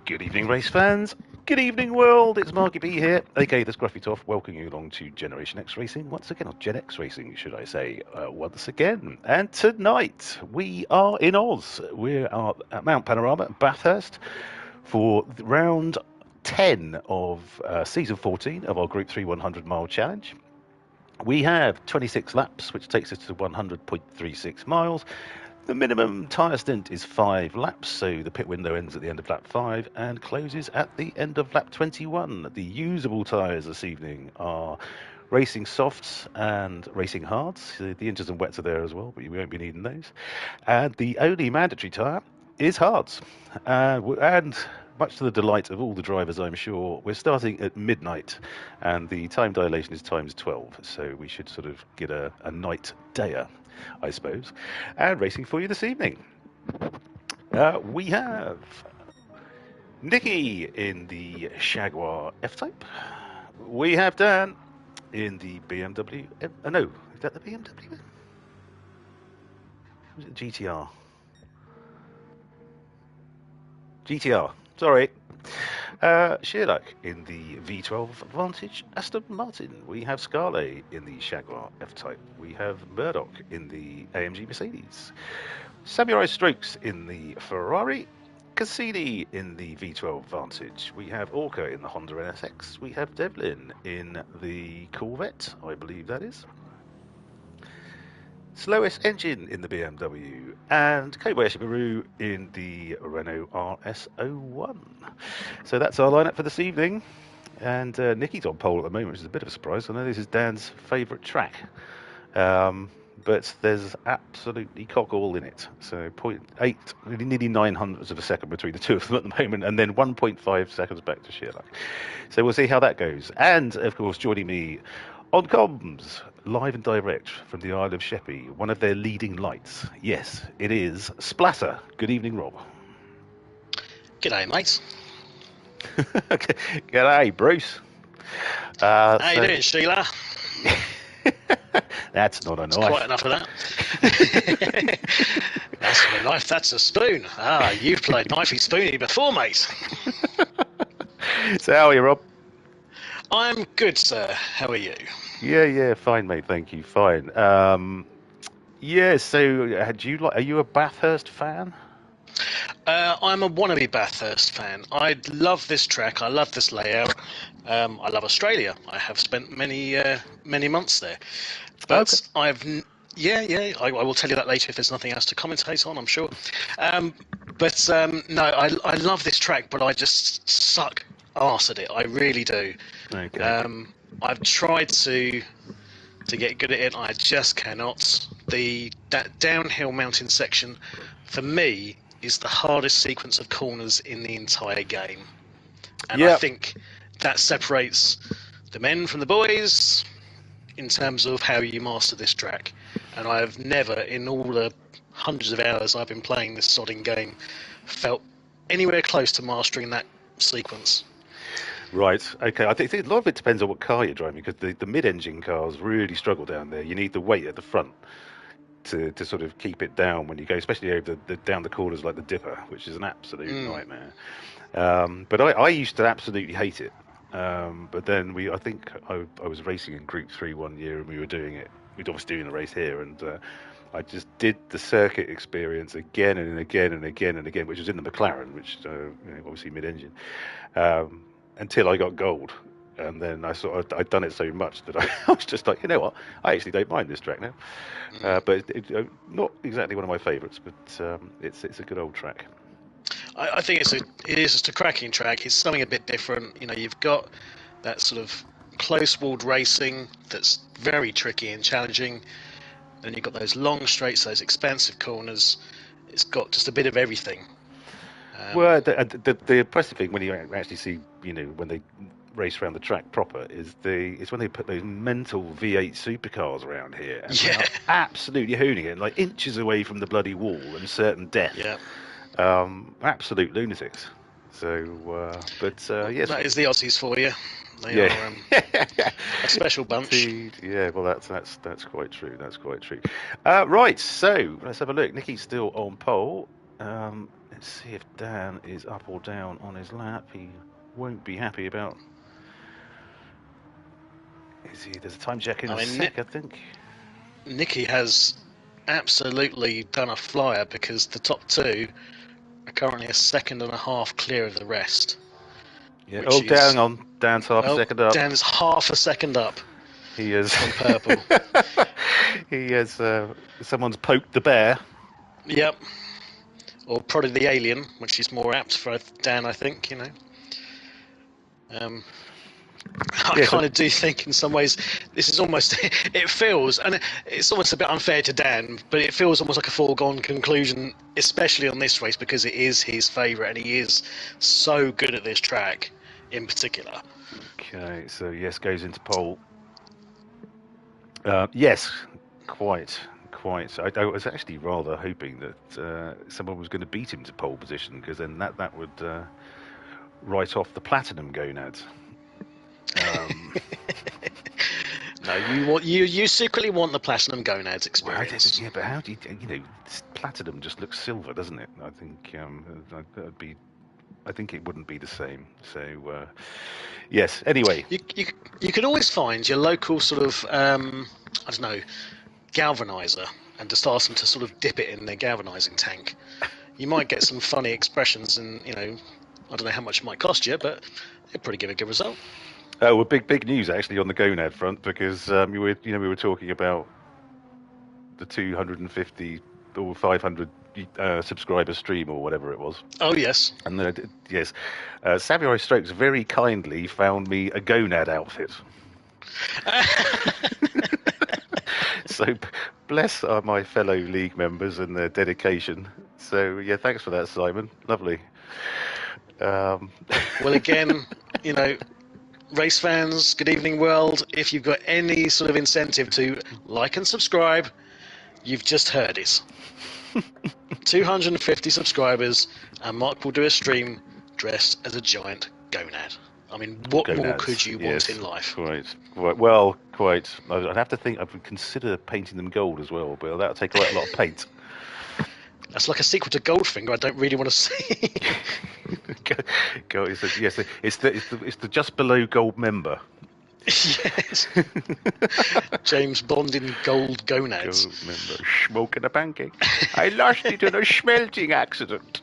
Good evening, race fans. Good evening, world. It's Marky B here, aka the Scruffy Toff, welcoming you along to Generation X Racing once again, or Gen X Racing, should I say, once again. And tonight we are in Oz. We are at Mount Panorama, Bathurst, for round 10 of season 14 of our Group 3 100-mile challenge. We have 26 laps, which takes us to 100.36 miles. The minimum tyre stint is 5 laps, so the pit window ends at the end of lap 5 and closes at the end of lap 21. The usable tyres this evening are racing softs and racing hards. The inches and wets are there as well, but you won't be needing those. And the only mandatory tyre is hards. And much to the delight of all the drivers, I'm sure, we're starting at midnight, and the time dilation is times 12, so we should sort of get a night dayer, I suppose. And racing for you this evening, we have Nikki in the Jaguar F-Type. We have Dan in the BMW. No, is that the BMW? Was it GTR? GTR. Sorry. Sherlock in the V12 Vantage Aston Martin. We have Scarlet in the Jaguar F-Type. We have Murdoch in the AMG Mercedes. Samurai Strokes in the Ferrari. Cassini in the V12 Vantage. We have Orca in the Honda NSX. We have Devlin in the Corvette, I believe that is. Slowest engine in the BMW, and Kobayashi Maru in the Renault RS01. So that's our lineup for this evening. And Nikki's on pole at the moment, which is a bit of a surprise. I know this is Dan's favourite track, but there's absolutely cock all in it. So 0.8, nearly 900ths of a second between the two of them at the moment, and then 1.5 seconds back to Sherlock. So we'll see how that goes. And of course, joining me on comms, live and direct from the Isle of Sheppey, one of their leading lights. Yes, it is Splatter. Good evening, Rob. G'day, mate. G'day, Bruce. How you doing, Sheila? That's not a knife. Quite enough of that. That's not a knife, that's a spoon. Ah, you've played knifey spoony before, mate. So how are you, Rob? I'm good, sir. How are you? Yeah, fine, mate. Thank you. Fine. Yeah. So, are you a Bathurst fan? I'm a wannabe Bathurst fan. I love this track. I love this layout. I love Australia. I have spent many months there. But okay. I will tell you that later if there's nothing else to commentate on, I'm sure. No, I love this track, but I just suck arse at it. I really do. Okay. I've tried to get good at it. I just cannot. That downhill mountain section, for me, is the hardest sequence of corners in the entire game. And I think that separates the men from the boys in terms of how you master this track. And I have never, in all the hundreds of hours I've been playing this sodding game, felt anywhere close to mastering that sequence. Right. Okay. I think a lot of it depends on what car you're driving, because the mid-engine cars really struggle down there. You need the weight at the front to sort of keep it down when you go, especially over down the corners like the Dipper, which is an absolute nightmare. But I used to absolutely hate it. But then I think I was racing in Group 3 one year, and we were doing it. We'd obviously doing a race here, and I just did the circuit experience again and again and again and again, which was in the McLaren, which obviously mid-engine. Until I got gold, and then I'd done it so much that I was just like, you know what, I actually don't mind this track now. But not exactly one of my favourites, but it's a good old track. I think it is just a cracking track. It's something a bit different. You've got that sort of close-walled racing that's very tricky and challenging. Then you've got those long straights, those expansive corners. It's got just a bit of everything. Well, the impressive thing when you actually see, when they race around the track proper, is when they put those mental V8 supercars around here, and they are absolutely hooning it, like inches away from the bloody wall and certain death. Yeah. Absolute lunatics. So, yes, that is the Aussies for you. They are a special bunch. Indeed. Yeah, well, that's quite true. That's quite true. Right, so let's have a look. Nikki's still on pole. Let's see if Dan is up or down on his lap. He won't be happy about. Is he? There's a time check in a sec, I think. Nicky has absolutely done a flyer because the top two are currently a second and a half clear of the rest. Yeah. Oh, down on. Dan's half a second up. Dan's half a second up. He is on purple. He has. Someone's poked the bear. Yep. Or prodded the alien, which is more apt for Dan, I think. I kind of do think in some ways this is almost, it feels, and it's almost a bit unfair to Dan, but it feels almost like a foregone conclusion, especially on this race, because it is his favourite and he is so good at this track in particular. Okay, so yes goes into pole. Yes, quite. I was actually rather hoping that someone was going to beat him to pole position, because then that would write off the platinum gonads. No, you secretly want the platinum gonads experience. Well, yeah, but how do you platinum just looks silver, doesn't it? I think that'd be. I think it wouldn't be the same. So yes. Anyway, you could always find your local sort of I don't know, galvanizer and just ask them to sort of dip it in their galvanizing tank. You might get some funny expressions, and I don't know how much it might cost you, but it'd probably give a good result. Oh, well, big news actually on the gonad front, because we were talking about the 250 or 500 subscriber stream or whatever it was. Oh yes. And yes, Samurai Strokes very kindly found me a gonad outfit. So bless my fellow league members and their dedication. So yeah, thanks for that, Simon. Lovely. Well, again, race fans, good evening world. If you've got any sort of incentive to like and subscribe, you've just heard it. 250 subscribers, and Mark will do a stream dressed as a giant gonad. I mean, what more could you want in life? Quite. Well, quite. I'd have to think. I would consider painting them gold as well, but that'll take quite a lot of paint. That's like a sequel to Goldfinger. I don't really want to see. It's the just below gold member. Yes. James Bond in gold gonads. Gold member smoking a pancake. I lost it in a smelting accident.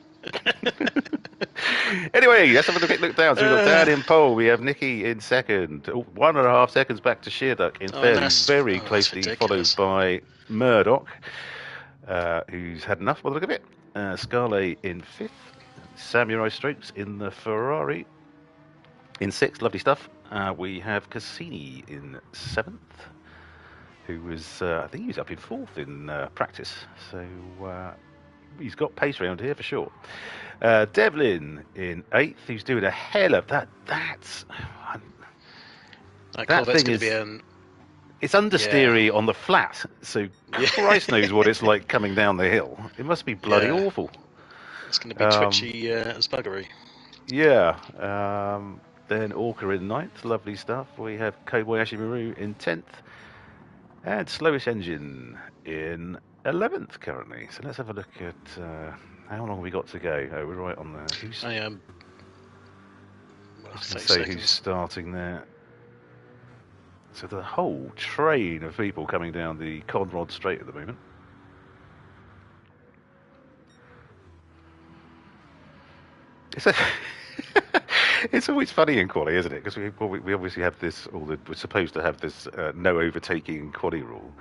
Anyway, let's have a quick look down. So we've got Dan in pole. We have Nicky in second. 1.5 seconds back to Sheerduck in third. Very closely followed by Murdoch, who's had enough by the look of it. Scarlet in fifth. Samurai Strokes in the Ferrari in sixth. Lovely stuff. We have Cassini in seventh, who was, I think he was up in fourth in practice. So he's got pace around here for sure. Devlin in eighth, who's doing a hell of that. That thing is. It's understeery on the flat, so Christ knows what it's like coming down the hill. It must be bloody awful. It's going to be twitchy as buggery. Yeah. Then Orca in ninth, lovely stuff. We have Kobayashi Maru in 10th, and Slowest Engine in 11th currently. So let's have a look at how long have we got to go. Oh, we're right on there. I am. Say who's starting there. So the whole train of people coming down the Conrod Straight at the moment. It's always funny in quali, isn't it? Because we obviously have this, we're supposed to have this no overtaking quali rule.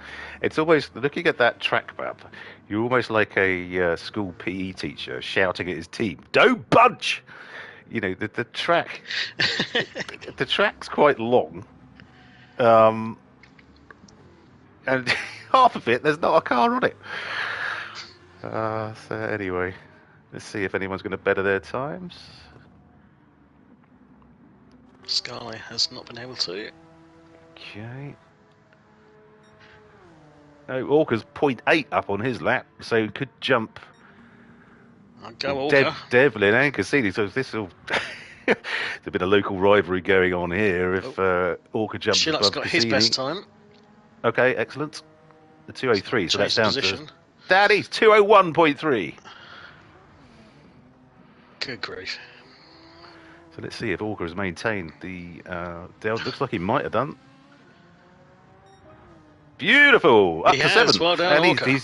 It's always, looking at that track map, you're almost like a school PE teacher shouting at his team, "Don't budge!" The track, the track's quite long. And half of it, there's not a car on it. So anyway, let's see if anyone's going to better their times. Sky has not been able to. Okay. Oh, Orca's 0.8 up on his lap, so could jump. I'll go Orca. Devlin and Cassini, so this will... There's a bit of local rivalry going on here if Orca jumps above Sheilluck's got Cassini. his best time. Okay, excellent. The 2:03, so that's down position. to... Daddy's 2:01.3. Good grief. So let's see if Orca has maintained the looks like he might have done. Beautiful! Up He to has. 7th. Well done, And Orca.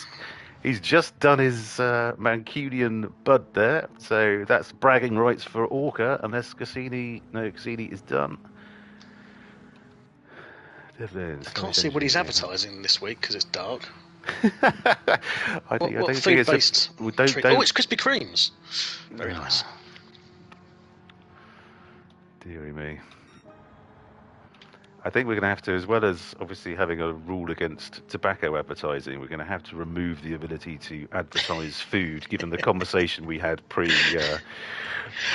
he's just done his Mancunian bud there. So that's bragging rights for Orca, unless Cassini is done. I can't see what he's advertising this week because it's dark. What food-based treat? Oh, it's Krispy Kremes. Very nice. Deary me. I think we're going to have to, as well as obviously having a rule against tobacco advertising, we're going to have to remove the ability to advertise food, given the conversation we had pre-stream.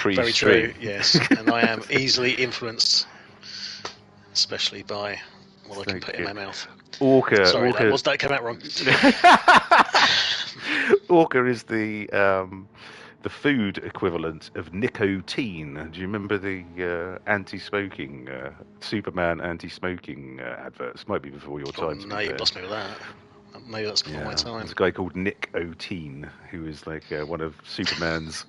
Very true, yes. And I am easily influenced, especially by what I can put in my mouth. Orca. Sorry, that came out wrong. Orca is the food equivalent of nicotine. Do you remember the anti-smoking Superman anti-smoking adverts? Might be before your time. No, you lost me with that. Maybe that's before my time. There's a guy called Nicotine who is like one of Superman's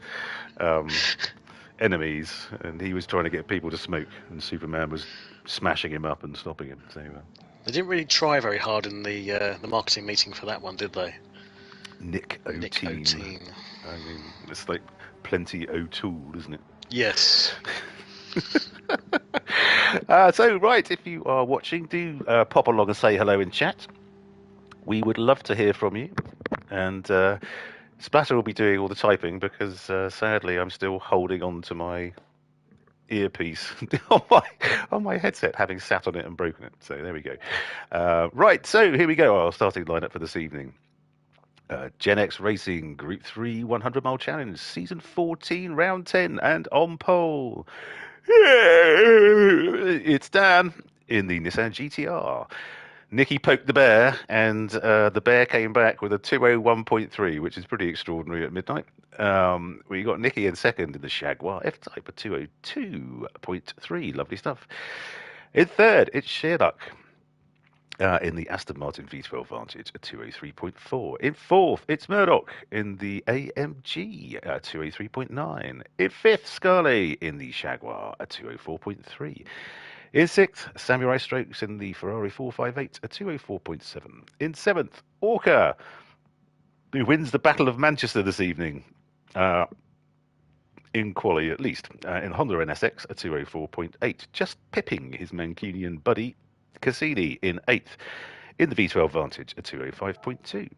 enemies, and he was trying to get people to smoke, and Superman was smashing him up and stopping him. So they didn't really try very hard in the marketing meeting for that one, did they? Nicotine. I mean, it's like plenty O'Toole, isn't it? Yes. So, right, if you are watching, do pop along and say hello in chat. We would love to hear from you. And Splatter will be doing all the typing because, sadly, I'm still holding on to my earpiece on my headset, having sat on it and broken it. So there we go. Right, so here we go. Our starting lineup for this evening. Gen X Racing Group 3 100 Mile Challenge Season 14 Round 10 and on pole. It's Dan in the Nissan GTR. Nicky poked the bear, and the bear came back with a 201.3, which is pretty extraordinary at midnight. We got Nicky in second in the Jaguar F-Type, a 202.3. Lovely stuff. In third, it's Sherlock. In the Aston Martin V12 Vantage, a 203.4. In fourth, it's Murdoch in the AMG, a 203.9. In fifth, Scarlett in the Jaguar, a 204.3. In sixth, Samurai Strokes in the Ferrari 458, a 204.7. In seventh, Orca, who wins the Battle of Manchester this evening, in quali at least. In Honda NSX, a 204.8, just pipping his Mancunian buddy, Cassini in 8th. In the V12 Vantage, a 205.2.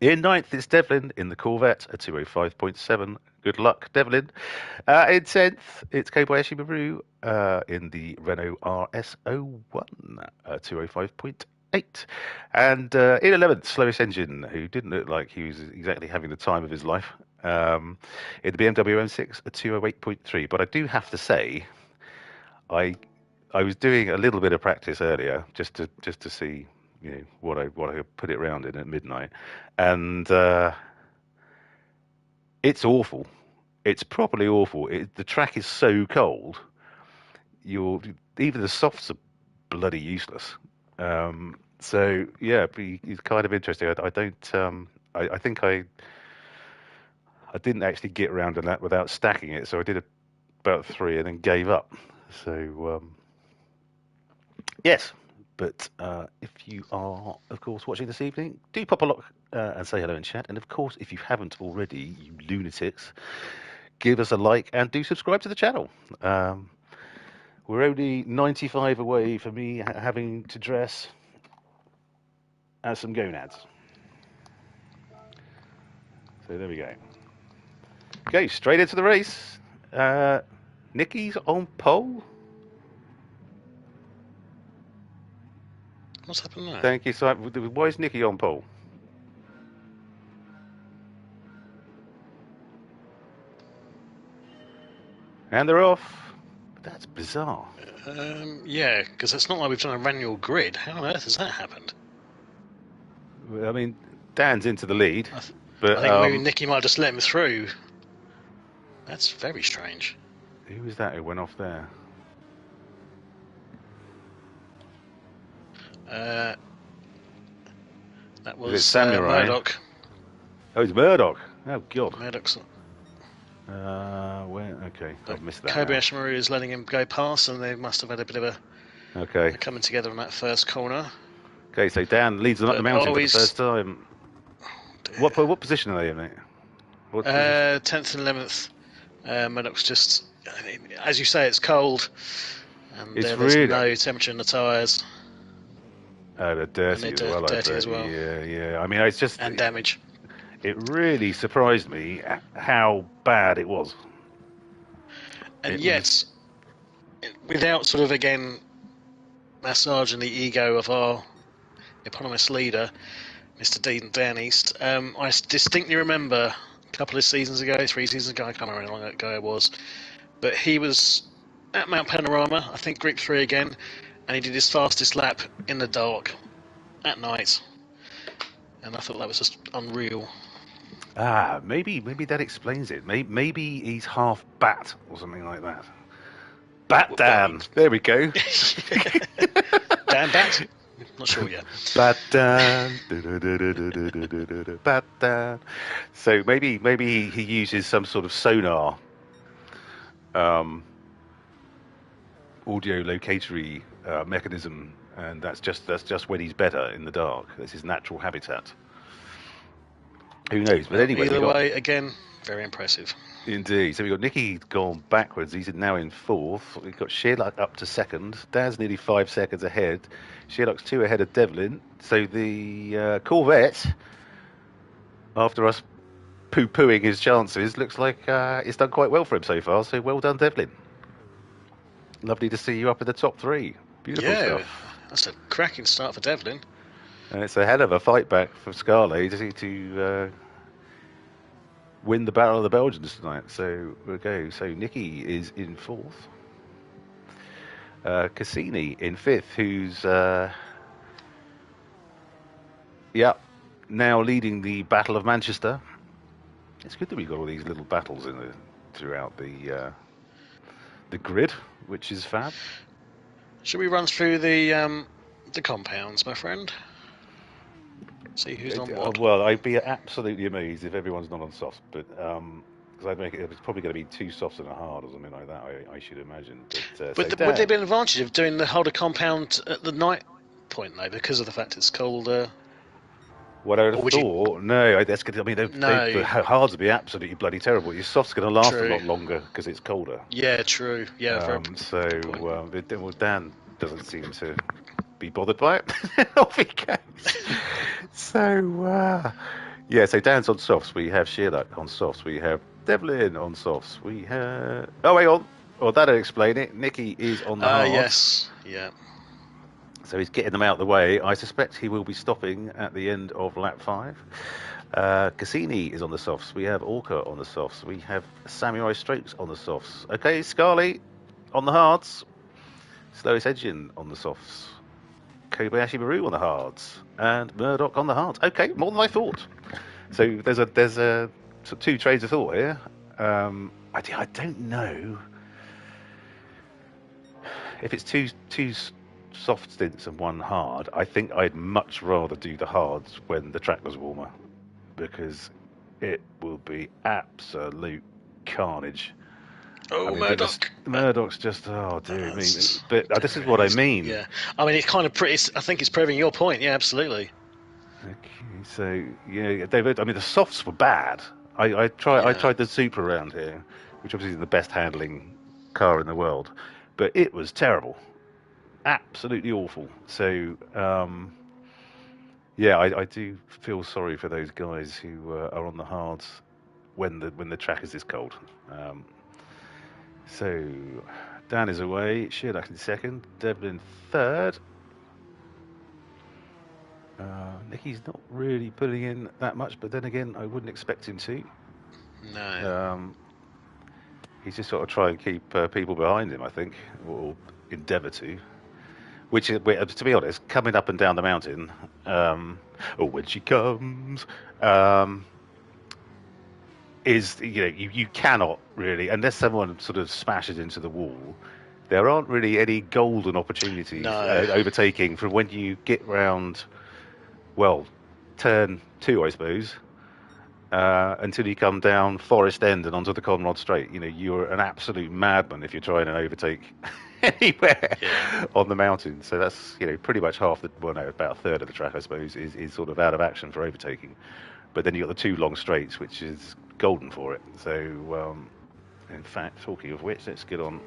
In 9th, it's Devlin in the Corvette, a 205.7. Good luck, Devlin. In 10th, it's Kobayashi Maru in the Renault RS01, a 205.8. And in 11th, Slowest Engine, who didn't look like he was exactly having the time of his life, in the BMW M6, a 208.3. But I do have to say, I was doing a little bit of practice earlier just to see, you know, what I could put it around in at midnight, and it's awful. It's properly awful. The track is so cold. Even the softs are bloody useless. So yeah, it's kind of interesting. I don't. I think I didn't actually get around to that without stacking it. So I did about 3 and then gave up. So. Yes, but if you are, of course, watching this evening, do pop a look and say hello in chat. And of course, if you haven't already, you lunatics, give us a like and do subscribe to the channel. We're only 95 away from me having to dress as some gonads. So there we go. Okay, straight into the race. Nicky's on pole. What's happened there? Thank you, Simon. Why is Nicky on pole? And they're off. That's bizarre. Yeah, because it's not like we've done a manual grid. How on earth has that happened? I mean, Dan's into the lead, but I think maybe Nicky might have just let him through. That's very strange. Who was that who went off there? That was Samurai? Murdoch. Oh, it's Murdoch. Oh, God. Murdoch's. Where? Okay, But I've missed that now. Kobayashi Maru is letting him go past, and they must have had a bit of a Okay. coming together on that first corner. Okay, so Dan leads them up the But mountain for the always first time. What position are they in, mate? What position? 10th and 11th. Maddox just, I mean, as you say, it's cold, and It's there's really. no temperature in the tyres, They're and dirty they're as well, I dirty bet. as well, Yeah, yeah. I mean, it's just. and damage. It really surprised me how bad it was. And It was. yet, without sort of again massaging the ego of our eponymous leader, Mr. Dean Dan East, I distinctly remember a couple of seasons ago, 3 seasons ago, I can't remember how long ago it was, but he was at Mount Panorama, I think Gr3 again, and he did his fastest lap in the dark at night, and I thought that was just unreal. Maybe that explains it. Maybe he's half bat or something like that. Bat Dan. There we go. Dan Bat? Not sure yet. Bat Dan. Bat Dan. So maybe he uses some sort of sonar, audio locatory mechanism, and that's just when he's better in the dark. That's his natural habitat. Who knows? But anyway, Either way, again, very impressive. Indeed. So we've got Nicky gone backwards. He's now in fourth. We've got Sherlock up to second. Dan's nearly 5 seconds ahead. Sherlock's 2 ahead of Devlin. So the Corvette, after us poo-pooing his chances, looks like it's done quite well for him so far. So well done, Devlin. Lovely to see you up in the top 3. Beautiful stuff. That's a cracking start for Devlin. And it's a hell of a fight back for Scarlet to win the Battle of the Belgians tonight. So we'll go. So Nicky is in fourth. Cassini in fifth, who's now leading the Battle of Manchester. It's good that we've got all these little battles throughout the grid, which is fab. Should we run through the compounds, my friend? See who's on what. Well, I'd be absolutely amazed if everyone's not on softs, but because I'd make it's probably going to be 2 softs and a hard or something like that. I should imagine. But would there be an advantage of doing the harder compound at the night point though, because of the fact it's colder? What I would have thought, no, that's good. I mean, the hards would be absolutely bloody terrible. Your soft's going to last a lot longer because it's colder. Yeah, true. Yeah, Dan doesn't seem to be bothered by it. Off he goes. So, so Dan's on softs. We have Sherlock on softs. We have Devlin on softs. We have... Oh, hang on. Well, that'll explain it. Nicky is on the hards. Yes, yeah. So he's getting them out of the way. I suspect he will be stopping at the end of lap 5. Cassini is on the softs. We have Orca on the softs. We have Samurai Strokes on the softs. Okay, Scarly on the hards. Slowest Engine on the softs. Kobayashi Maru on the hards. And Murdoch on the hards. Okay, more than I thought. So there's a 2 trains of thought here. I don't know if it's two soft stints and 1 hard. I think I'd much rather do the hards when the track was warmer, because it will be absolute carnage. Oh, Murdoch. Murdoch's just, oh dear me. But this is what I mean. Yeah, I mean, it's kind of pretty. I think it's proving your point. Yeah, absolutely. Okay, so yeah, David. I mean, the softs were bad. I tried the Super around here, which obviously is the best handling car in the world, but it was terrible. Absolutely awful. So I do feel sorry for those guys who are on the hards when the track is this cold. So Dan is away. Sherlock in second. Devlin third. Nicky's not really putting in that much, but then again, I wouldn't expect him to. No. He's just sort of trying to keep people behind him, I think, or endeavour to. Which, to be honest, coming up and down the mountain, when she comes, is, you cannot really, unless someone sort of smashes into the wall, there aren't really any golden opportunities overtaking from when you get round, well, turn 2, I suppose, until you come down Forest End and onto the Conrod Straight. You know, you're an absolute madman if you're trying to overtake anywhere on the mountain. So that's, you know, pretty much half the, well, no, about a third of the track, I suppose, is sort of out of action for overtaking. But then you've got the two long straights, which is golden for it. So, in fact, talking of which, let's get on.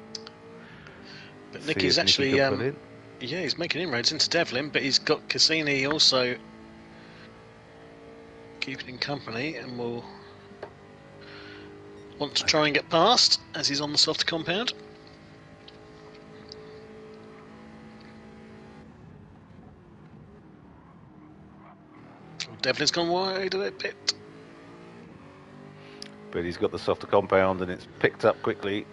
But Nicky's actually, yeah, he's making inroads into Devlin, but he's got Cassini also keeping him company, and will want to try and get past as he's on the softer compound. Devlin's gone wide a bit. But he's got the softer compound and it's picked up quickly.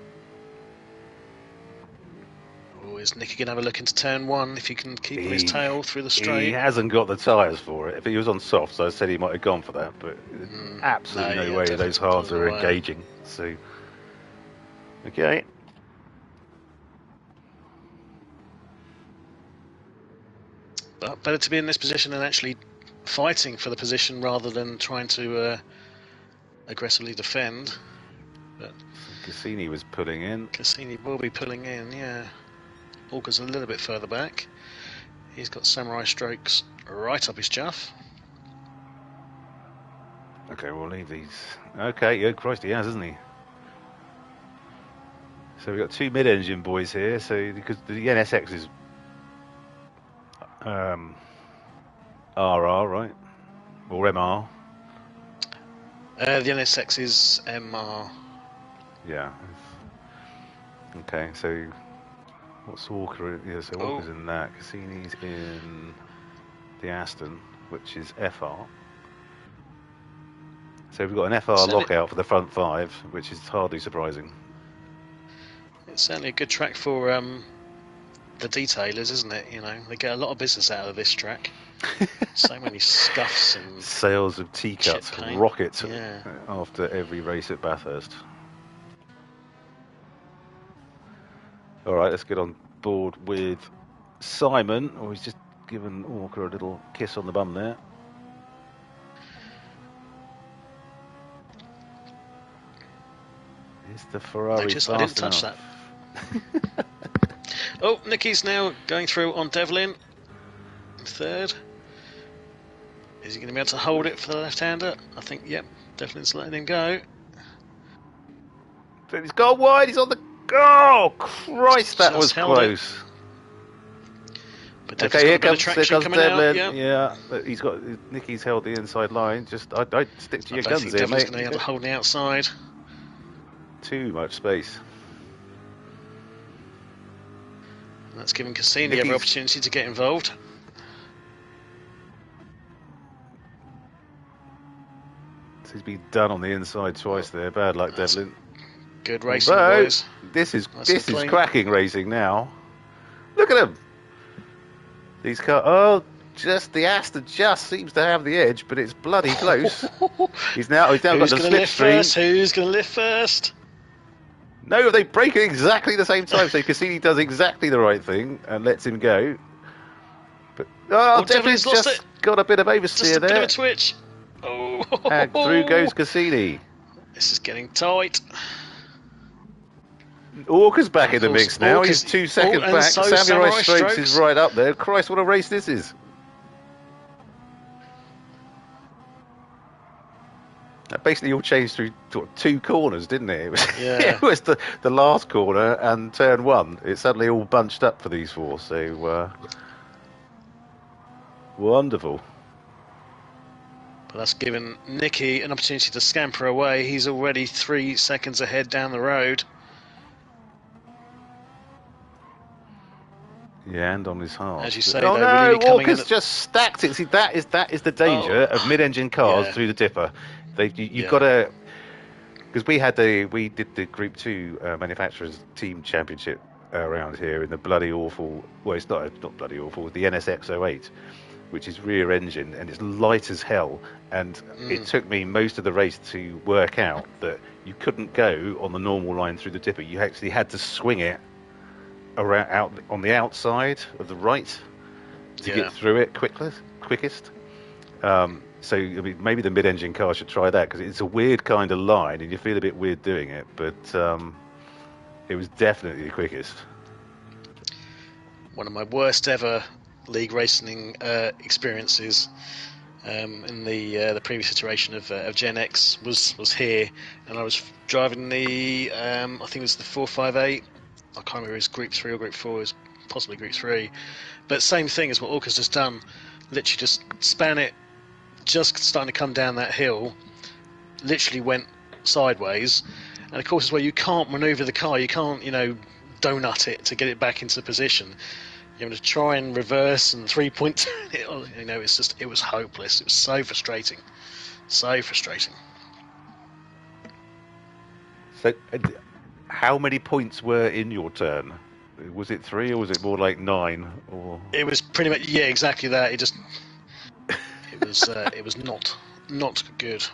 Oh, is Nicky going to have a look into turn one if he can keep on his tail through the straight? He hasn't got the tyres for it. If he was on softs, I said he might have gone for that, but absolutely no way those hards are engaging. So, okay. But better to be in this position than actually fighting for the position rather than trying to aggressively defend. But Cassini was pulling in. Cassini will be pulling in, yeah. Walker's a little bit further back. He's got samurai strokes right up his chuff. Okay, we'll leave these. Okay, yeah, Christ, he has, hasn't he? So we've got two mid-engine boys here. So because the NSX is RR, right? Or MR? The NSX is MR. Yeah. Okay, so what's Walker? Yeah, so Walker's in that. Cassini's in the Aston, which is FR. So we've got an FR lockout for the front five, which is hardly surprising. It's certainly a good track for the detailers, isn't it? You know, they get a lot of business out of this track. So many scuffs and sales of teacups rocket after every race at Bathurst. All right, let's get on board with Simon. Oh, he's just given Walker a little kiss on the bum there. Is the Ferrari fast enough? I didn't touch that. Oh, Nicky's now going through on Devlin. Third. Is he going to be able to hold it for the left-hander? I think, yep, Devlin's letting him go. But he's gone wide, he's on the... Oh, Christ, that was close. But okay, here comes Devlin. Yeah, but he's got... Nicky's held the inside line. Just, I'd stick to your guns here, Devlin's mate. going to be able to hold the outside. Too much space. And that's giving Cassini every opportunity to get involved. He's been done on the inside twice there. Bad luck, Devlin. Good racing, boys. This is cracking racing now. Look at him. These cars. Oh, just the Aston just seems to have the edge, but it's bloody close. He's now got the slipstream. Who's going to lift first? No, they break at exactly the same time. So Cassini does exactly the right thing and lets him go. But Devlin's just got a bit of oversteer there. Just a bit of a twitch. Oh. And through goes Cassini. This is getting tight. Walker's back in the mix now. He's 2 seconds back. So Samurai Strokes is right up there. Christ, what a race this is. That basically all changed through two corners, didn't it? It was the last corner and turn one. It suddenly all bunched up for these four. So wonderful. But that's given Nicky an opportunity to scamper away. He's already 3 seconds ahead down the road. Yeah, and on his heart. As you say, oh no, really Walker's just stacked it. See, that is the danger of mid-engine cars through the dipper. You've got to, because we did the Group 2 manufacturers team championship around here in the bloody awful. Well, it's not bloody awful. The NSX 08. Which is rear engine and it's light as hell, and it took me most of the race to work out that you couldn't go on the normal line through the dipper. You actually had to swing it around out on the outside of the right to get through it quickest. So I mean, maybe the mid-engine car should try that because it's a weird kind of line, and you feel a bit weird doing it. But it was definitely the quickest. One of my worst ever league racing experiences in the previous iteration of Gen X was here, and I was driving the I think it was the 458. I can't remember if it was Group 3 or Group 4. It was possibly Group 3, but same thing as what Orca's just done. Literally just span it, just starting to come down that hill. Literally went sideways, and of course it's where you can't manoeuvre the car. You can't donut it to get it back into position. You have to try and reverse and 3-point turn it. It was hopeless. It was so frustrating. So frustrating. So, how many points were in your turn? Was it 3 or was it more like 9? Or it was pretty much exactly that. It was not good.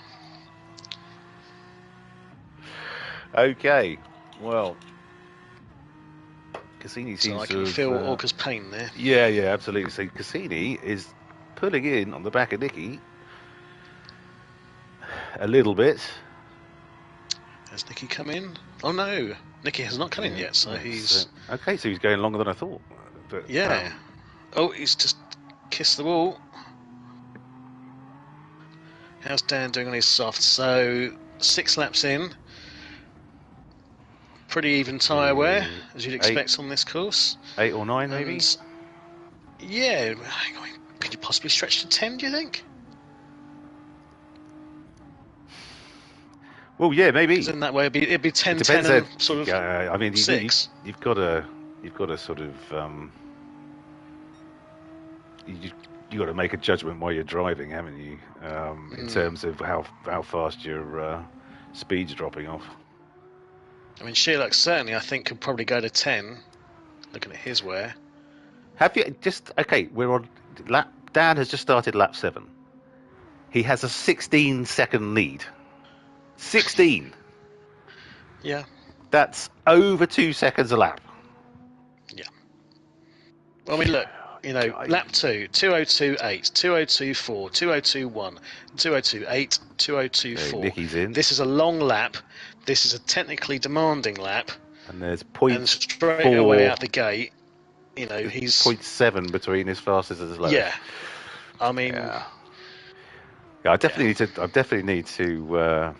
Okay, well, Cassini seems I to can have, feel Orca's pain there. Yeah, absolutely. So Cassini is pulling in on the back of Nicky a little bit. Has Nicky come in? Oh no, Nicky has not come in yet. So he's okay. So he's going longer than I thought. But, yeah. Oh, he's just kissed the wall. How's Dan doing on his soft? So 6 laps in. Pretty even tyre wear, as you'd expect on this course. 8 or 9, maybe? Yeah. Could you possibly stretch to 10, do you think? Well, yeah, maybe. Because in that way, it'd be 10, 10 and sort of I mean, 6. You've got to sort of... You've got to make a judgment while you're driving, haven't you? In terms of how fast your speed's dropping off. I mean, Sherlock certainly, I think, could probably go to 10, looking at his wear. Have you just... Okay, we're on... Dan has just started lap 7. He has a 16-second lead. 16! Yeah. That's over 2 seconds a lap. Yeah. Well, I mean, look, lap 2, 2028, 2024, 2021, 2028, 2024. Nicky's in. This is a long lap. This is a technically demanding lap. And there's and straight away out the gate, he's 0.7 between his fastest and his slowest. Yeah. I mean, I definitely need to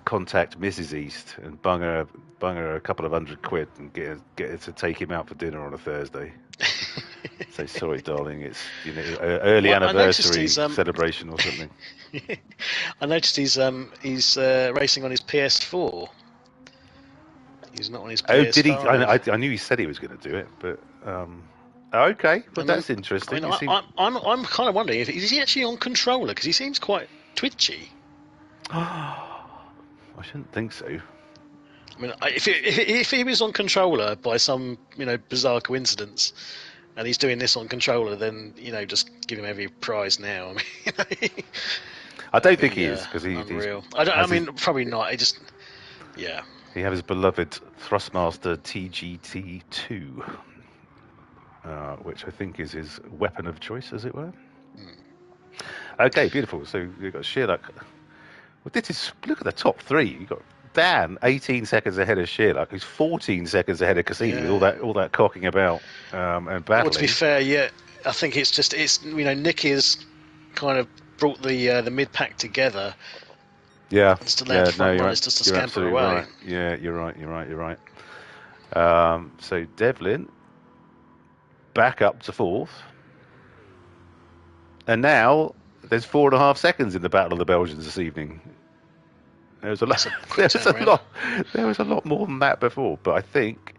contact Mrs. East and bung her a couple of £100 and get her to take him out for dinner on a Thursday. Say sorry, darling. It's early anniversary celebration or something. I noticed he's racing on his PS4. He's not on his PS5. Oh, did he? I knew he said he was going to do it, but okay. But that's interesting. I'm kind of wondering, is he actually on controller? Because he seems quite twitchy. I shouldn't think so. I mean, if he was on controller by some bizarre coincidence, and he's doing this on controller, then just give him every prize now. I mean, I don't think he is because he's unreal. I mean, probably not. Yeah. He has his beloved Thrustmaster TGT2, which I think is his weapon of choice, as it were. Okay, beautiful. So you've got Sherlock. Well, look at the top 3. You've got Dan 18 seconds ahead of Sherlock, who's 14 seconds ahead of Cassini with all that cocking about and battling. Well, to be fair, I think it's Nicky's kind of brought the mid pack together. Yeah, just allowed the front runners just to scamper away. Right. Yeah, you're right. So Devlin back up to 4th, and now there's 4.5 seconds in the Battle of the Belgians this evening. There was a lot more than that before, but I think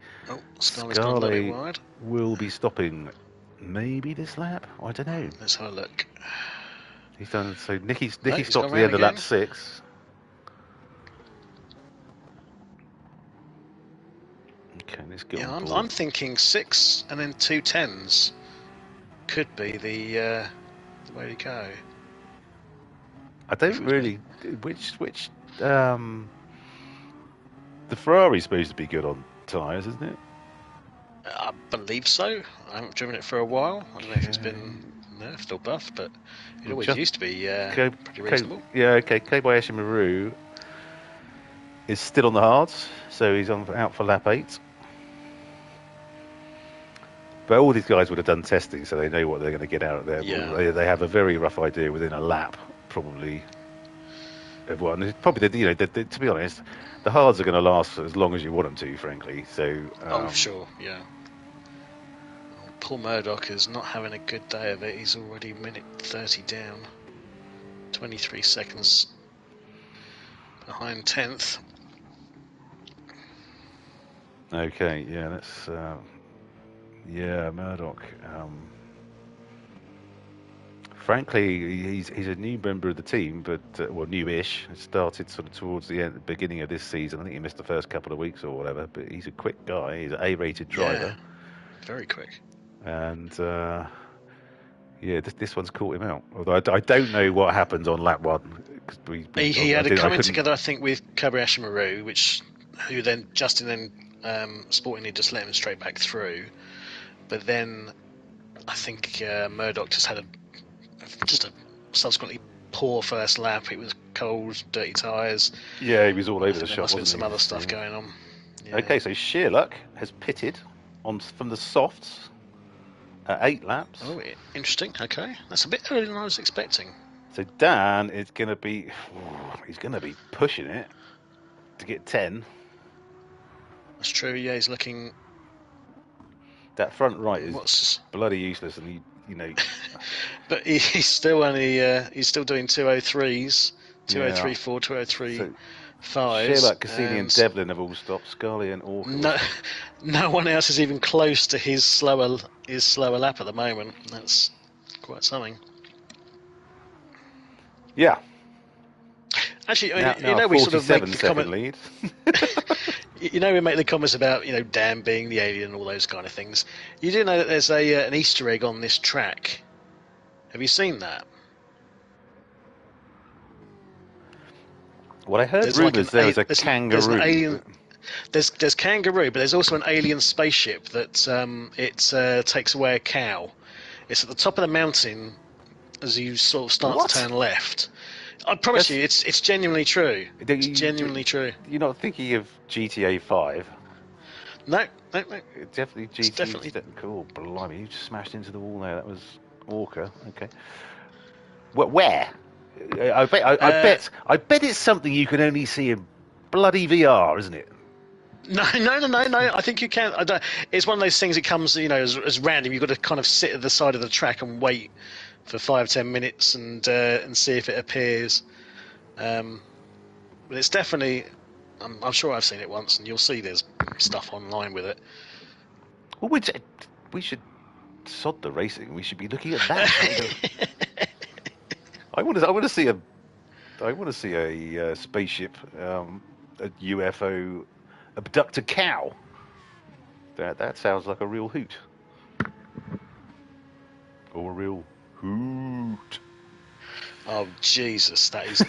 Scully will be stopping maybe this lap. I don't know. Let's have a look. He's done. So Nicky stopped at the end of lap 6. Okay, let's get on board. I'm thinking 6 and then 2 10s could be the way to go. I don't really. Which the Ferrari's supposed to be good on tyres, isn't it? I believe so. I haven't driven it for a while. I don't know if it's been No, still buff, but it always Just used to be Ko- pretty reasonable. yeah, okay. Kobayashi Maru is still on the hards, so he's out for lap 8. But all these guys would have done testing, so they know what they're going to get out of there. Yeah. They have a very rough idea within a lap, probably. Of what, and it's probably to be honest, the hards are going to last as long as you want them to, frankly. So. Oh, sure, yeah. Paul Murdoch is not having a good day of it. He's already minute 30 down, 23 seconds behind 10th. Okay, yeah, that's Murdoch. Frankly, he's a new member of the team, but well, newish. It started sort of towards the beginning of this season. I think he missed the first couple of weeks or whatever. But he's a quick guy. He's an A-rated driver. Yeah, very quick. And this one's caught him out. Although I don't know what happened on lap 1. He had a coming together, I think, with Kobayashi Maru, who then Justin sportingly just let him straight back through. But then I think Murdoch just had a subsequently poor first lap. It was cold, dirty tyres. Yeah, he was all over the shop. There must have been some other stuff going on. Yeah. Okay, so Sheerluck has pitted from the softs at 8 laps. Oh, interesting. Okay, that's a bit earlier than I was expecting. So Dan is going to be pushing it to get 10. That's true. Yeah, he's looking. That front right is bloody useless, and But he's still doing 203s, 203.4, 203.5. Sheerluck, Cassini, and Devlin have all stopped. Scully and Orca. No one else is even close to his slower lap at the moment. That's quite something. Yeah. Actually, we sort of make the comment. Lead. We make the comments about Dan being the alien and all those kind of things. You do know that there's an Easter egg on this track. Have you seen that? Well, I heard rumours there was a kangaroo. There's an alien. There's kangaroo, but there's also an alien spaceship that it takes away a cow. It's at the top of the mountain as you sort of start to turn left. I promise you, it's genuinely true. It's genuinely true. You're not thinking of GTA 5? No. Definitely GTA. It's definitely cool. Blimey, you just smashed into the wall there. That was Orca. Okay. Where? I bet it's something you can only see in bloody VR, isn't it? No. I think you can. It's one of those things that comes, as random. You've got to kind of sit at the side of the track and wait for 5-10 minutes and see if it appears. But it's definitely. I'm sure I've seen it once, and you'll see there's stuff online with it. Well, we should sod the racing. We should be looking at that. I want to see a spaceship, a UFO, abduct a cow. That sounds like a real hoot, or a real hoot. Oh Jesus, that is.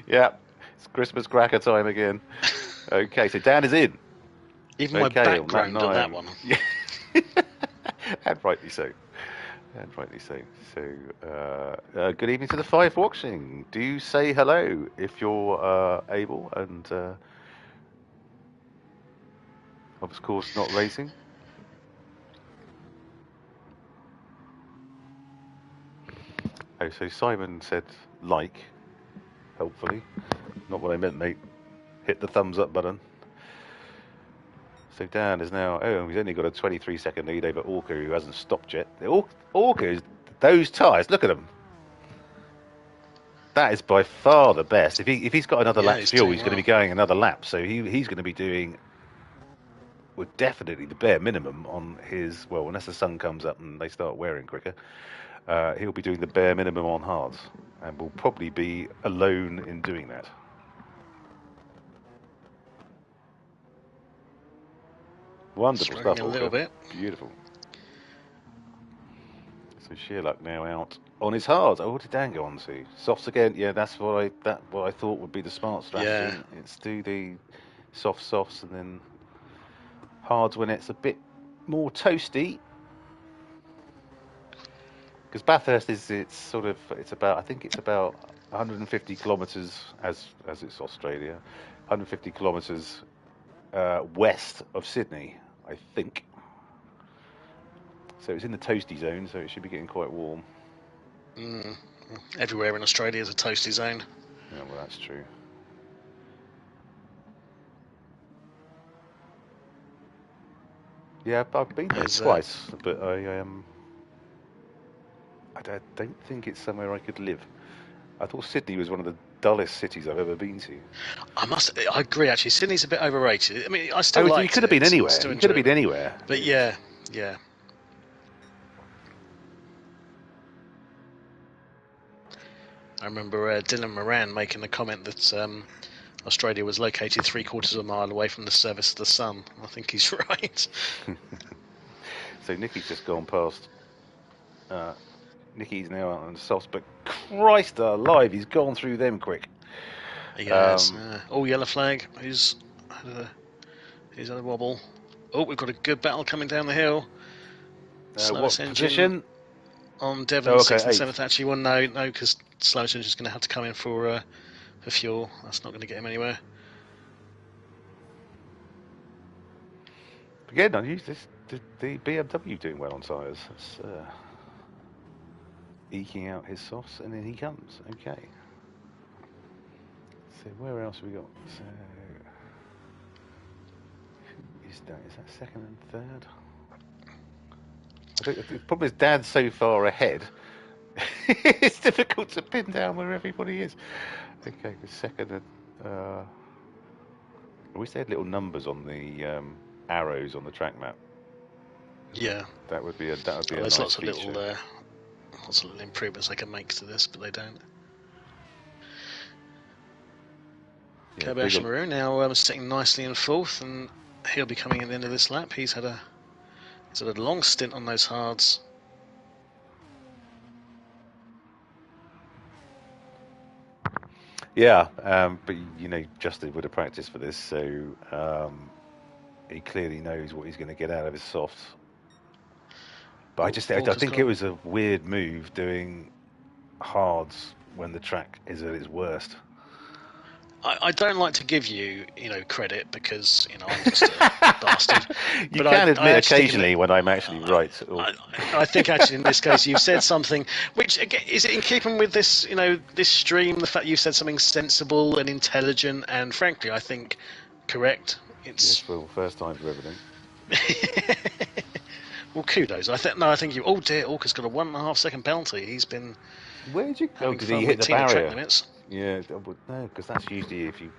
Yeah, it's Christmas cracker time again. Okay, so Dan is in. Even my background on that one. Yeah. And rightly so. So, good evening to the 5 watching. Do say hello if you're able, and of course not racing. Oh, so Simon said like, helpfully. Not what I meant, mate. Hit the thumbs up button. So Dan is now, he's only got a 23-second lead over Orca, who hasn't stopped yet. Orca, those tyres, look at them. That is by far the best. If he's got another lap's fuel, he's going to be going another lap. So he's going to be doing, well, definitely the bare minimum on his, well, unless the sun comes up and they start wearing quicker, he'll be doing the bare minimum on hards, and will probably be alone in doing that. Wonderful stuff. A little bit. Beautiful. So Sheerluck now out on his hards. Oh, what did Dan go on to? Softs again. Yeah, that's what I thought would be the smart strategy. Yeah. It's do the softs and then hards when it's a bit more toasty. Because Bathurst it's about, I think it's about 150 kilometres, as it's Australia, 150 kilometres west of Sydney, I think. So it's in the toasty zone, so it should be getting quite warm. Everywhere in Australia is a toasty zone. Yeah, well, that's true. Yeah, I've been there twice, but I don't think it's somewhere I could live. I thought Sydney was one of the dullest cities I've ever been to. I agree, actually. Sydney's a bit overrated. I mean, I still like it. You could have been anywhere. You could have been anywhere. But yeah. I remember Dylan Moran making the comment that Australia was located 3/4 of a mile away from the surface of the sun. I think he's right. So Nicky's just gone past. Nicky's now out on the softs, but Christ alive, he's gone through them quick. He has. Yellow flag. He's had a wobble. Oh, we've got a good battle coming down the hill. What position? On Devon, 6th and 7th, actually. Well, no, because Slowest Engine's going to have to come in for fuel. That's not going to get him anywhere. Again, I use this. The BMW doing well on tyres. It's eking out his softs, and then he comes. Okay. So where else have we got? So who is that? Is that second and third? I think the problem is Dad's so far ahead. It's difficult to pin down where everybody is. Okay, the second and I wish they had little numbers on the arrows on the track map. Yeah, that would be a there's nice lots feature. of little improvements they can make to this, but they don't. Kobayashi Maru now sitting nicely in 4th, and he'll be coming at the end of this lap. He's had a long stint on those hards. Yeah, but Justin would have practiced for this, so he clearly knows what he's going to get out of his softs. But I think it was a weird move doing hards when the track is at its worst. I don't like to give you, credit because, I'm just a bastard. You can admit occasionally when I'm actually right. I think actually in this case you've said something which, again, is it in keeping with this, this stream, the fact you said something sensible and intelligent and, frankly, I think correct. Yes, well, first time for everything. Well, kudos. I think you. Oh dear, Orca's got a 1.5 second penalty. He's been. Where did you go? Did he hit the barrier? Yeah, no, because that's usually if you.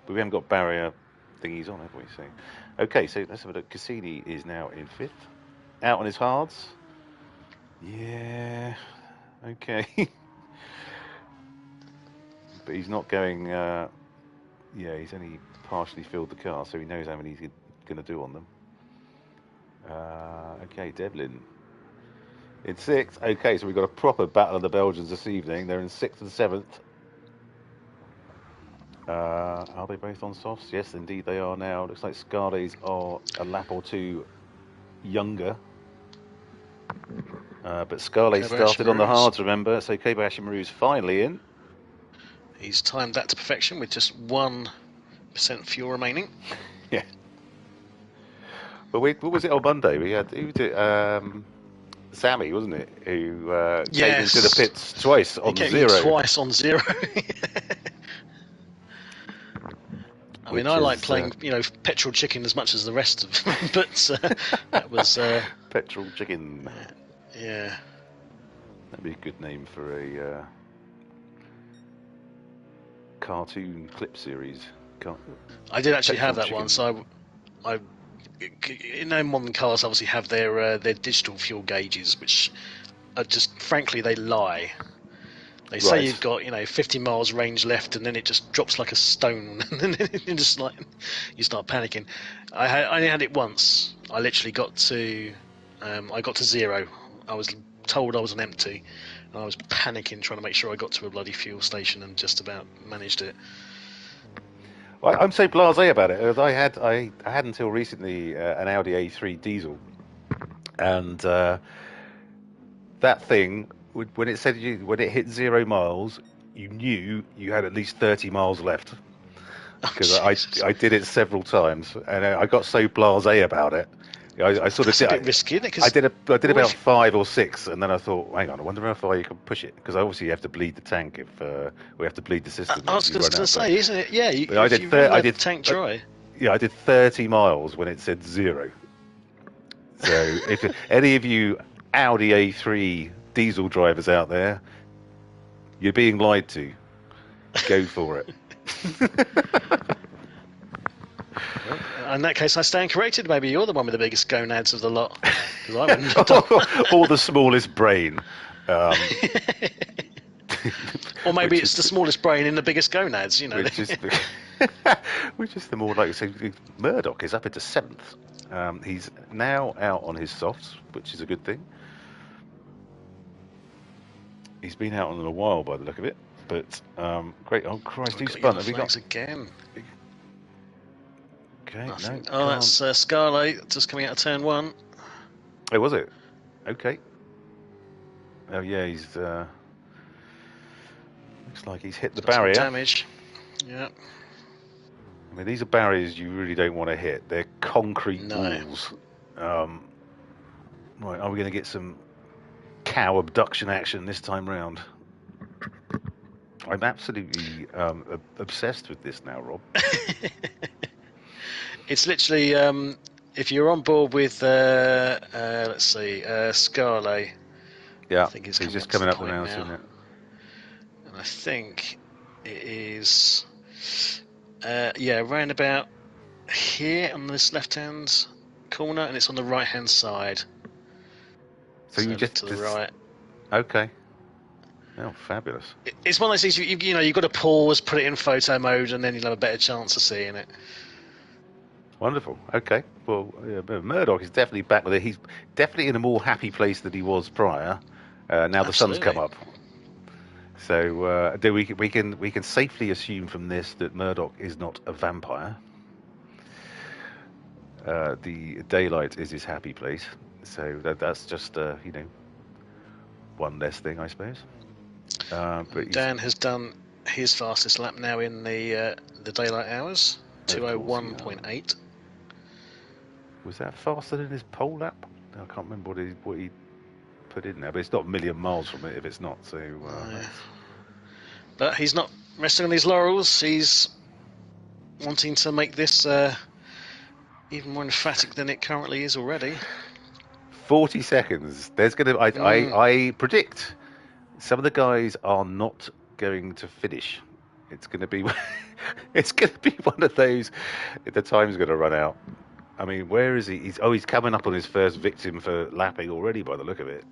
But we haven't got barrier thingies on, have we? So, okay, so let's have a look. Cassini is now in 5th, out on his hards. Yeah, okay. But he's not going. Yeah, he's only partially filled the car, so he knows how many he's going to do on them. Okay, Devlin in 6th. Okay, so we've got a proper battle of the Belgians this evening. They're in 6th and 7th. Are they both on softs? Yes, indeed they are now. Looks like Scarlets are a lap or two younger. But Scarlet started on the hards, remember? So Kobayashi Maru's finally in. He's timed that to perfection with just 1% fuel remaining. Yeah. But what was it on Monday? We had Sammy, wasn't it? Who came into the pits twice on zero. Twice on zero. I mean, I like playing, petrol chicken as much as the rest of them, but that was petrol chicken. Yeah, that'd be a good name for a cartoon clip series. I did actually have that chicken. One, so I modern cars obviously have their digital fuel gauges, which are just, frankly, they lie. They say you've got 50 miles range left, and then it just drops like a stone, and then you start panicking. I only had it once. I literally got to 0. I was told I was on empty, and I was panicking trying to make sure I got to a bloody fuel station, and just about managed it. Well, I'm so blasé about it. I had until recently an Audi A3 diesel, and that thing, when it said when it hit 0 miles, you knew you had at least 30 miles left. Oh, Because Jesus. I did it several times, and I got so blasé about it. I sort of That's a did. bit risky, isn't it? I 'Cause, did well, about 5 or 6, and then I thought, hang on, I wonder how far you can push it, because obviously you have to bleed the tank if we have to bleed the system I if was you just run going to out. But say, isn't it? Yeah, but I if did you thir- run the tank dry. yeah, I did 30 miles when it said 0. So if any of you Audi A3 diesel drivers out there, you're being lied to. Go for it. Well, in that case, I stand corrected. Maybe you're the one with the biggest gonads of the lot, because I wouldn't have done Or the smallest brain. Or maybe which it's is the smallest brain in the biggest gonads, you know. which is which is the more like so Murdoch is up into 7th. He's now out on his softs, which is a good thing. He's been out on it a while by the look of it, but great. Oh Christ, who spun? Have we got again? Okay, no, Nothing. can't. Oh, that's Scarlet just coming out of turn 1. Oh, was it? Okay. Oh yeah, he's looks like he's hit the Got some barrier. damage. Yeah. I mean, these are barriers you really don't want to hit. They're concrete No. walls. Right, are we going to get some cow abduction action this time round? I'm absolutely obsessed with this now, Rob. It's literally if you're on board with let's see, Scarlet. Yeah, I think so he's just coming up the mountain. now. And I think it is round about here on this left-hand corner, and it's on the right-hand side. So you just to the right. Okay. Oh, fabulous! It's one of those things you know you've got to pause, put it in photo mode, and then you'll have a better chance of seeing it. Wonderful. Okay. Well, Murdoch is definitely back with it. He's definitely in a more happy place than he was prior. Now the sun's come up. So we can safely assume from this that Murdoch is not a vampire. The daylight is his happy place. So that's just one less thing, I suppose. But Dan has done his fastest lap now in the daylight hours, 2:01.8. Was that faster than his pole lap? I can't remember what he put in there, but it's not a million miles from it if it's not. So, but he's not resting on his laurels. He's wanting to make this even more emphatic than it currently is already. 40 seconds. There's going to. I predict some of the guys are not going to finish. It's going to be. It's going to be one of those. The time's going to run out. I mean, where is he? He's coming up on his first victim for lapping already, by the look of it.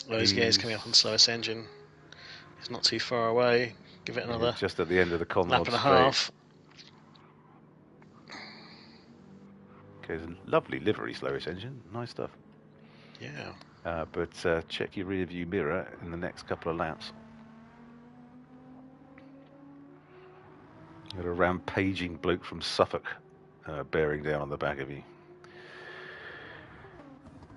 Well, he's coming up on slowest engine. He's not too far away. Give it another. Just at the end of the Conrod lap and a straight. half. Okay, lovely livery, slowest engine. Nice stuff. Yeah. But check your rear view mirror in the next couple of laps. Got a rampaging bloke from Suffolk bearing down on the back of you.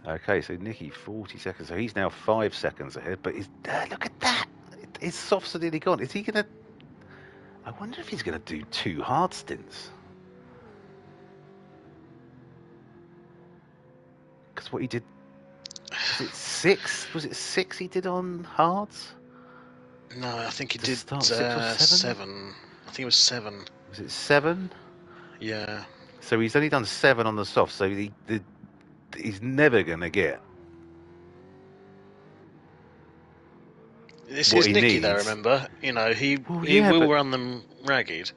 Okay, so Nicky, 40 seconds. So he's now 5 seconds ahead, but look at that. His softs are nearly gone. Is he going to... I wonder if he's going to do 2 hard stints. Because what he did... Was it 6? Was it 6 he did on hards? No, I think he did 6 or 7. I think it was 7. Was it 7? Yeah. So he's only done 7 on the soft, so he's never going to get This what is he Nicky, needs. though, remember? You know, he will run them ragged.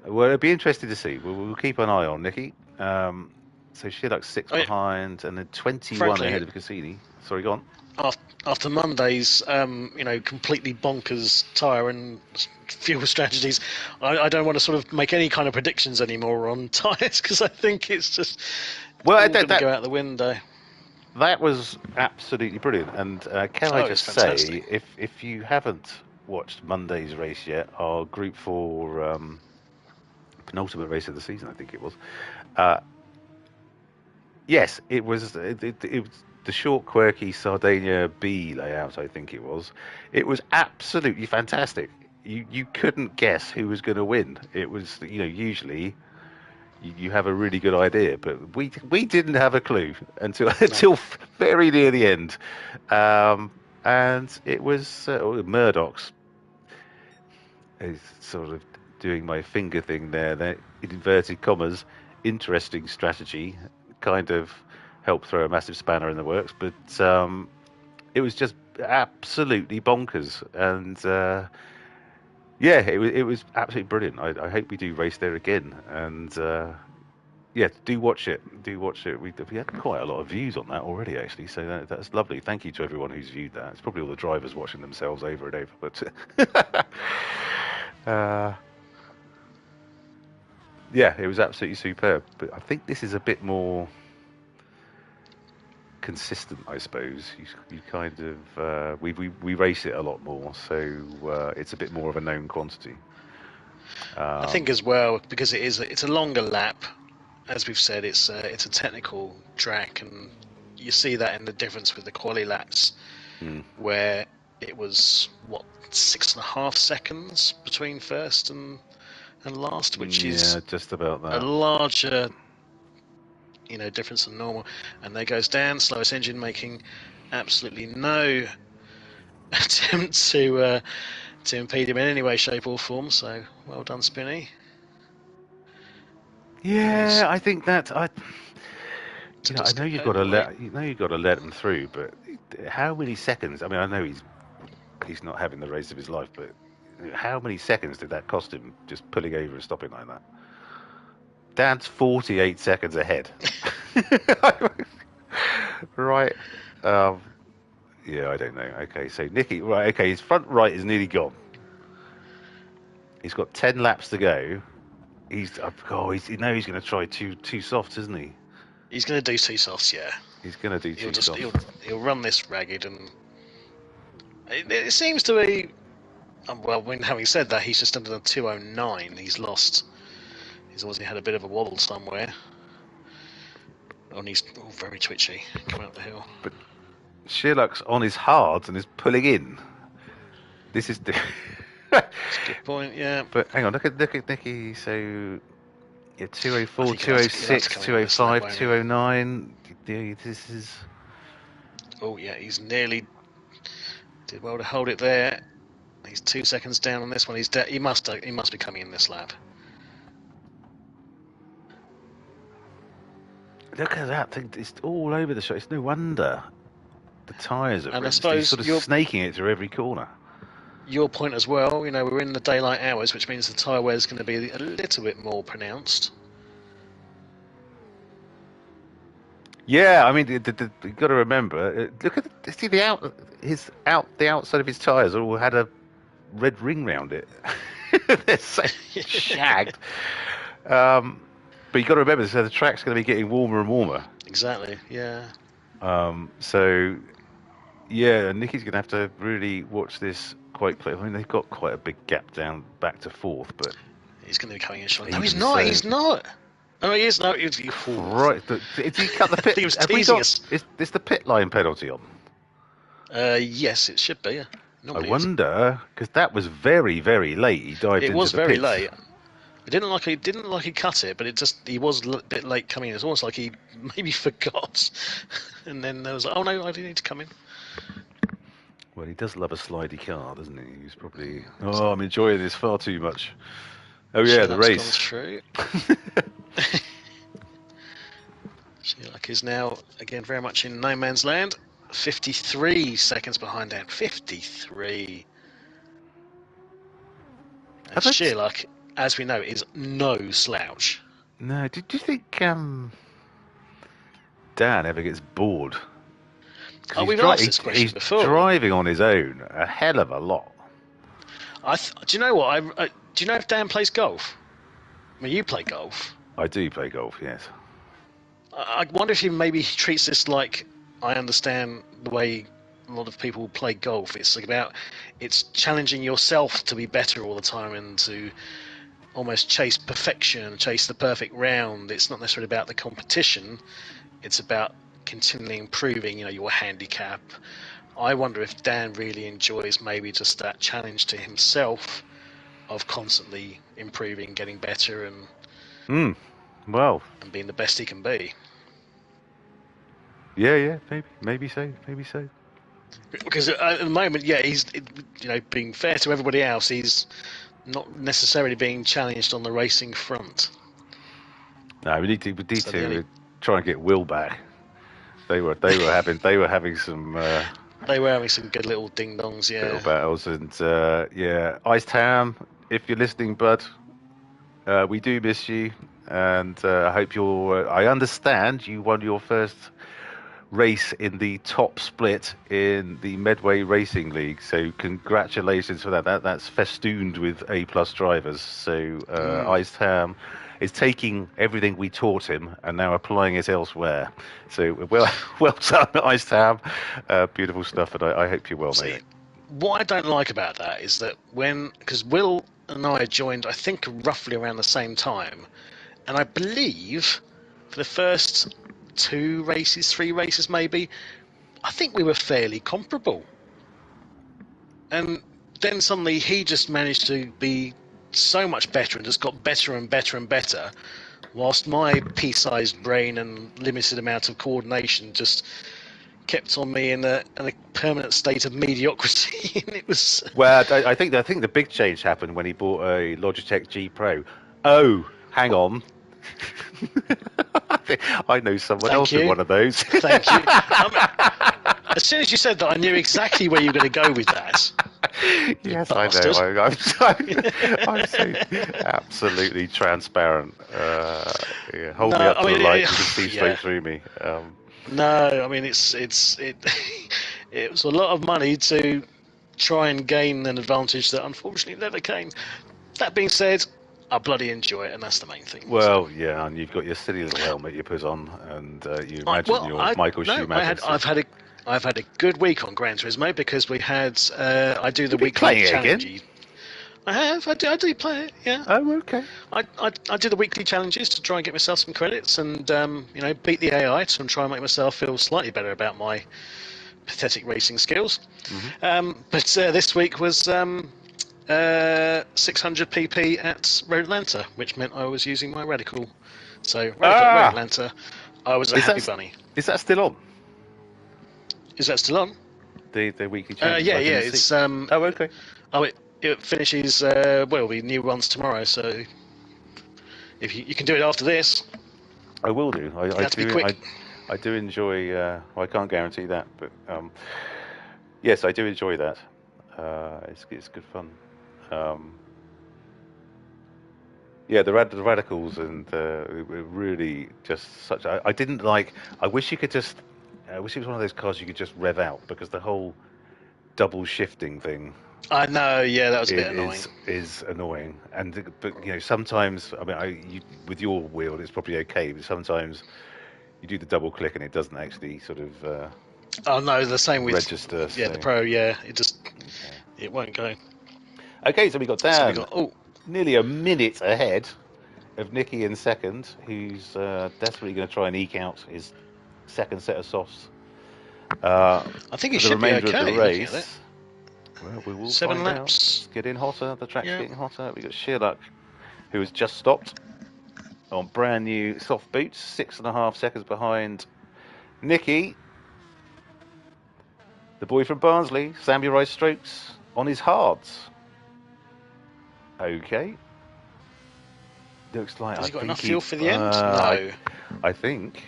Well, it'd be interesting to see. We'll keep an eye on Nicky. So she's like 6 behind, and then 21 ahead of Cassini. Sorry, go on. After Monday's, completely bonkers tyre and fuel strategies, I don't want to sort of make any kind of predictions anymore on tyres because I think it's just going to go out the window. That was absolutely brilliant. And can I just say, if you haven't watched Monday's race yet, our Group 4 penultimate race of the season, I think it was. Yes, it was the short, quirky Sardinia B layout, I think it was. It was absolutely fantastic. You couldn't guess who was going to win. It was, usually you have a really good idea, but we didn't have a clue until No. until very near the end, and it was Murdoch's is sort of doing my finger thing there. That in inverted commas, interesting strategy, kind of helped throw a massive spanner in the works, but it was just absolutely bonkers, and yeah, it was absolutely brilliant. I hope we do race there again, and yeah, do watch it. Do watch it. We had quite a lot of views on that already, actually, so that's lovely. Thank you to everyone who's viewed that. It's probably all the drivers watching themselves over and over, but uh, yeah, it was absolutely superb. But I think this is a bit more consistent, I suppose. You kind of we race it a lot more, so it's a bit more of a known quantity. I think as well because it's a longer lap. As we've said, it's a technical track, and you see that in the difference with the quali laps, where it was 6.5 seconds between first and last, which is just about a that. larger difference than normal. And there goes Dan, slowest engine, making absolutely no attempt to impede him in any way, shape, or form. So well done, Spinney. Yeah, I think that I know you've got to right. let him through, but how many seconds? I mean, I know he's not having the race of his life, but how many seconds did that cost him just pulling over and stopping like that? Dan's 48 seconds ahead. Right. Yeah, I don't know. Okay, so Nicky, right, okay, his front right is nearly gone. He's got 10 laps to go. He's he's going to try two softs, isn't he? He's going to do two softs, yeah. He's going to do two softs. He'll run this ragged, and it seems to be. Well, when having said that, he's just under the 209. He's lost. He's obviously had a bit of a wobble somewhere. And he's very twitchy coming up the hill. But Sherlock's on his hards and is pulling in. This is That's a good point, yeah. But hang on, look at Nicky. So yeah, 204, 206, 205, 209. This is. Oh yeah, he's nearly did well to hold it there. He's 2 seconds down on this one. He must be coming in this lap. Look at that thing! It's all over the shot. It's no wonder the tyres are. And I suppose sort of snaking it through every corner. Your point as well. We're in the daylight hours, which means the tyre wear is going to be a little bit more pronounced. Yeah, I mean, you've got to remember. Look at see the outside of his tyres all had a red ring round it. They're so shagged. But you've got to remember, so the track's going to be getting warmer and warmer. Exactly. Yeah. So yeah, Nicky's going to have to really watch this quite closely. I mean, they've got quite a big gap down back to fourth, but he's going to be coming in short. No, he's not. So, he's not. Oh, he is. No, he's right. Did he cut the pit? He was teasing us. Is the pit line penalty on? Yes, it should be. I wonder because that was very, very late. He dived into the pits. It was very late. It didn't like he cut it, but he was a bit late coming in. It's almost like he maybe forgot, and then there was like, oh no, I do need to come in. Well, he does love a slidey car, doesn't he? He's probably I'm enjoying this far too much. Oh yeah, the race. Gone through. Sherlock is now again very much in no man's land. 53 seconds behind Dan. 53. And Sherlock, as we know, is no slouch. No, did you think Dan ever gets bored? Oh, we've asked this question before. He's driving on his own a hell of a lot. Do you know what? Do you know if Dan plays golf? I mean, you play golf. I do play golf, yes. I wonder if he maybe treats this like I understand the way a lot of people play golf. It's challenging yourself to be better all the time and to almost chase perfection, chase the perfect round. It's not necessarily about the competition. It's about continually improving, your handicap. I wonder if Dan really enjoys maybe just that challenge to himself of constantly improving, getting better, Well, and being the best he can be. yeah, maybe so. Because at the moment, yeah, he's being fair to everybody else, he's not necessarily being challenged on the racing front. No, we need to So try and get Will back. They were having some they were having some good little ding dongs, little yeah. battles, and yeah, Iced Ham, if you're listening, bud, we do miss you, and I hope you're. I understand you won your first race in the top split in the Medway Racing League, so congratulations for that. That's festooned with A+ drivers. So Iced Ham is taking everything we taught him and now applying it elsewhere. So well done, Iced Ham. Beautiful stuff, and I hope you're well, See, mate. what I don't like about that is that because Will and I joined, I think, roughly around the same time, and I believe for the first 3 races maybe, I think we were fairly comparable. And then suddenly he just managed to be so much better and just got better and better and better, whilst my pea-sized brain and limited amount of coordination just kept on me in a permanent state of mediocrity. And it was Well, I think the big change happened when he bought a Logitech G Pro. Oh, hang on. I know someone Thank else with you. one of those. Thank you. As soon as you said that, I knew exactly where you were going to go with that. Yes, bastard. I know. I'm so absolutely transparent. Yeah, hold me up to the light. You can see straight through me. No, I mean it was a lot of money to try and gain an advantage that unfortunately never came. That being said, I bloody enjoy it, and that's the main thing. Well, yeah, and you've got your silly little helmet you put on, and you imagine you're Michael Schumacher. I've had a good week on Gran Turismo because we had I do the You've been weekly playing it challenge. again? I do play it, yeah. Oh, okay. I do the weekly challenges to try and get myself some credits and beat the AI to try and make myself feel slightly better about my pathetic racing skills. But this week was 600 pp at Road Atlanta, which meant I was using my radical. So Road Atlanta, I was a happy bunny. Is that still on? Is that still on? The weekly challenge? Yeah, it's oh, okay. Oh, it finishes the new ones tomorrow. So if you can do it after this, I will do. I do enjoy. Well, I can't guarantee that, but yes, I do enjoy that. It's good fun. Yeah, the radicals and really just such. I didn't like. I wish you could just. I wish it was one of those cars you could just rev out, because the whole double shifting thing. I know. Yeah, that was a bit annoying. Is annoying, but sometimes. I mean, with your wheel it's probably okay, but sometimes you do the double click and it doesn't actually sort of. Oh no, the same with register. Yeah, the Pro. Yeah, it won't go. Okay, so we got Dan. Nearly a minute ahead of Nicky in second, who's desperately going to try and eke out his second set of softs. I think he should be okay. Of the race. Well, we will 7 find laps. Out. It's getting hotter. The track's getting hotter. We got Sheerluck, who has just stopped on brand new soft boots, 6.5 seconds behind Nicky. The boy from Barnsley, Samurai Strokes on his hards. Okay. Looks like Has he got enough fuel for the end? No. I think,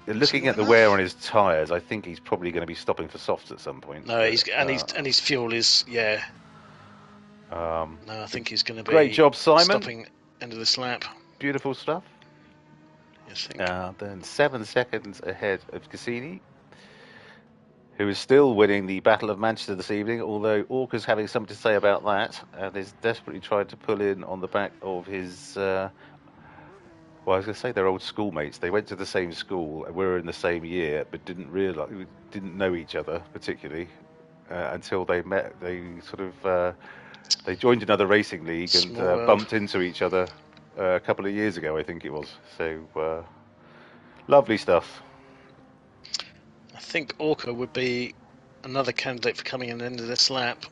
looking at the wear on his tyres, I think he's probably going to be stopping for softs at some point. No, his fuel is no, I think he's going to be. Great job, Simon. Stopping end of this lap. Beautiful stuff. Yes, then 7 seconds ahead of Cassini, who is still winning the Battle of Manchester this evening, although Orca's having something to say about that, and is desperately trying to pull in on the back of his, well, I was going to say they're old schoolmates. They went to the same school, and were in the same year, but didn't know each other particularly until they met. They sort of, they joined another racing league and bumped into each other a couple of years ago, I think it was. So, lovely stuff. I think Orca would be another candidate for coming in the end of this lap.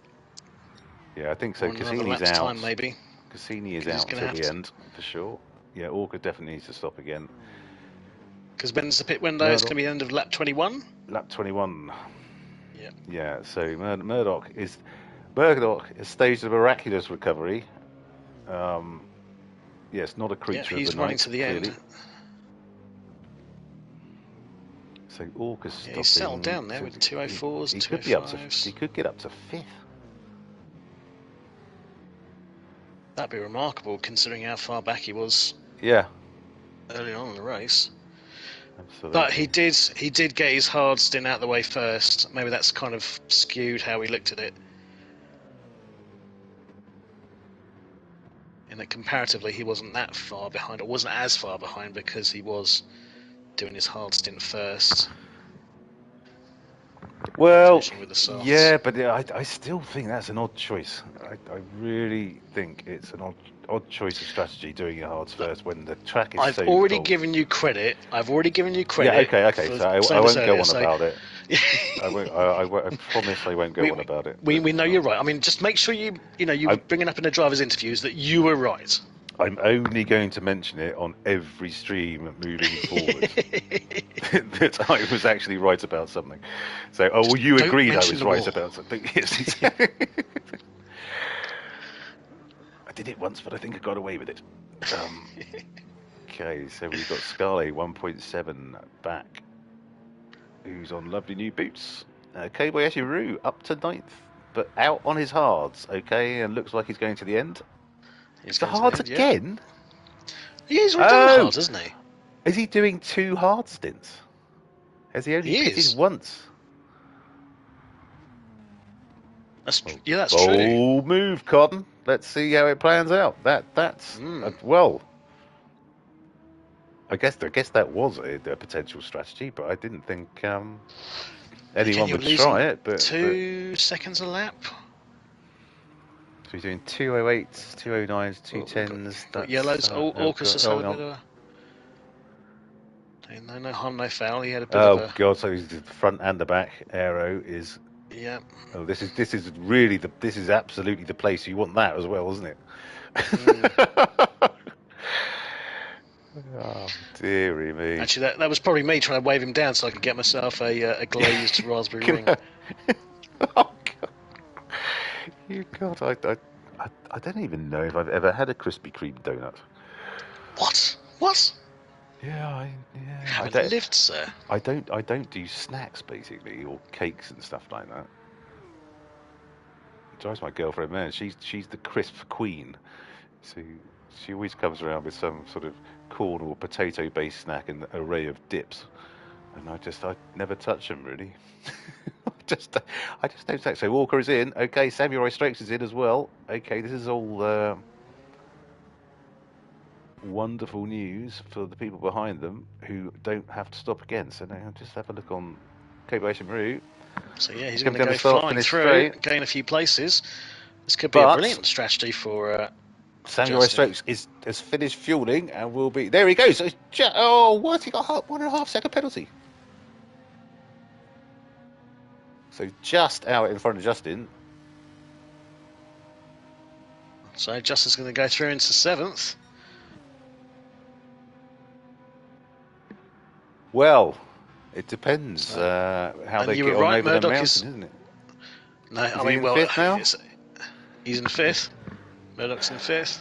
Yeah, I think so. Or another Cassini's lap's out. time, maybe. Cassini is 'Cause he's out gonna till have the to- end for sure. Yeah, Orca definitely needs to stop again. Because when's the pit window? It's going to be the end of lap 21. Lap 21. Yeah. Yeah. So Murdoch is staged a miraculous recovery. Yes, not a creature of he's the running night. to the Clearly. end. So Orca's stopping. He's settled down there with 204s and 205s. He could get up to 5th. That'd be remarkable considering how far back he was. Yeah. Early on in the race. Absolutely. But he did get his hard stint out of the way first. Maybe that's kind of skewed how he looked at it. In that comparatively he wasn't that far behind, or wasn't as far behind because he was doing his hard stint first. Well, With the softs. yeah, but I still think that's an odd choice. I really think it's an odd choice of strategy doing your hards first when the track is I've so already cold. given you credit. Yeah, okay. So I won't go on about it. I promise I won't go on about it. We know you're right. I mean, just make sure you bring it up in the drivers' interviews that you were right. I'm only going to mention it on every stream moving forward that I was actually right about something. So, you agreed I was right about something. Yes. I did it once, but I think I got away with it. Okay, so we've got Scarlet 1.7 back, who's on lovely new boots. Kobayashi Ryu up to 9th, but out on his hards, okay, and looks like he's going to the end. He's the hards again? Yeah, he's already done hards, hasn't he? Is he doing 2 hard stints? Has he only pitted once? That's true. Bold move, Cotton. Let's see how it plans out. That's well. I guess that was a potential strategy, but I didn't think anyone would try it. But 2 seconds a lap. So he's doing 208s, 209s, 210s. Got yellows. Orcus has had a bit of a... No harm, no foul. He had a bit of a... God, so the front and the back aero is... Yeah. Oh, this is absolutely the place you want that as well, isn't it? Oh, dearie me. Actually, that was probably me trying to wave him down so I could get myself a glazed raspberry ring. Oh, God. I don't even know if I've ever had a Krispy Kreme donut. What? Yeah, I don't lived, sir. I don't do snacks basically, or cakes and stuff like that. It drives my girlfriend mad. She's the crisp queen. So she always comes around with some sort of corn or potato based snack and an array of dips. And I never touch them really. I just don't say. So Walker is in. Okay, Samurai Strikes is in as well. Okay, this is all wonderful news for the people behind them who don't have to stop again. So now just have a look on Kobayashi Ryu. So yeah, he's going to go flying through, gain a few places. This could be a brilliant strategy for. Samurai Strokes has finished fueling and will be. There he goes. What? He got 1.5 second penalty. So just out in front of Justin. So Justin's going to go through into 7th. Well, it depends how they get on over the mountain, isn't it? No, I mean, well, he's in 5th. Murdoch's in 5th.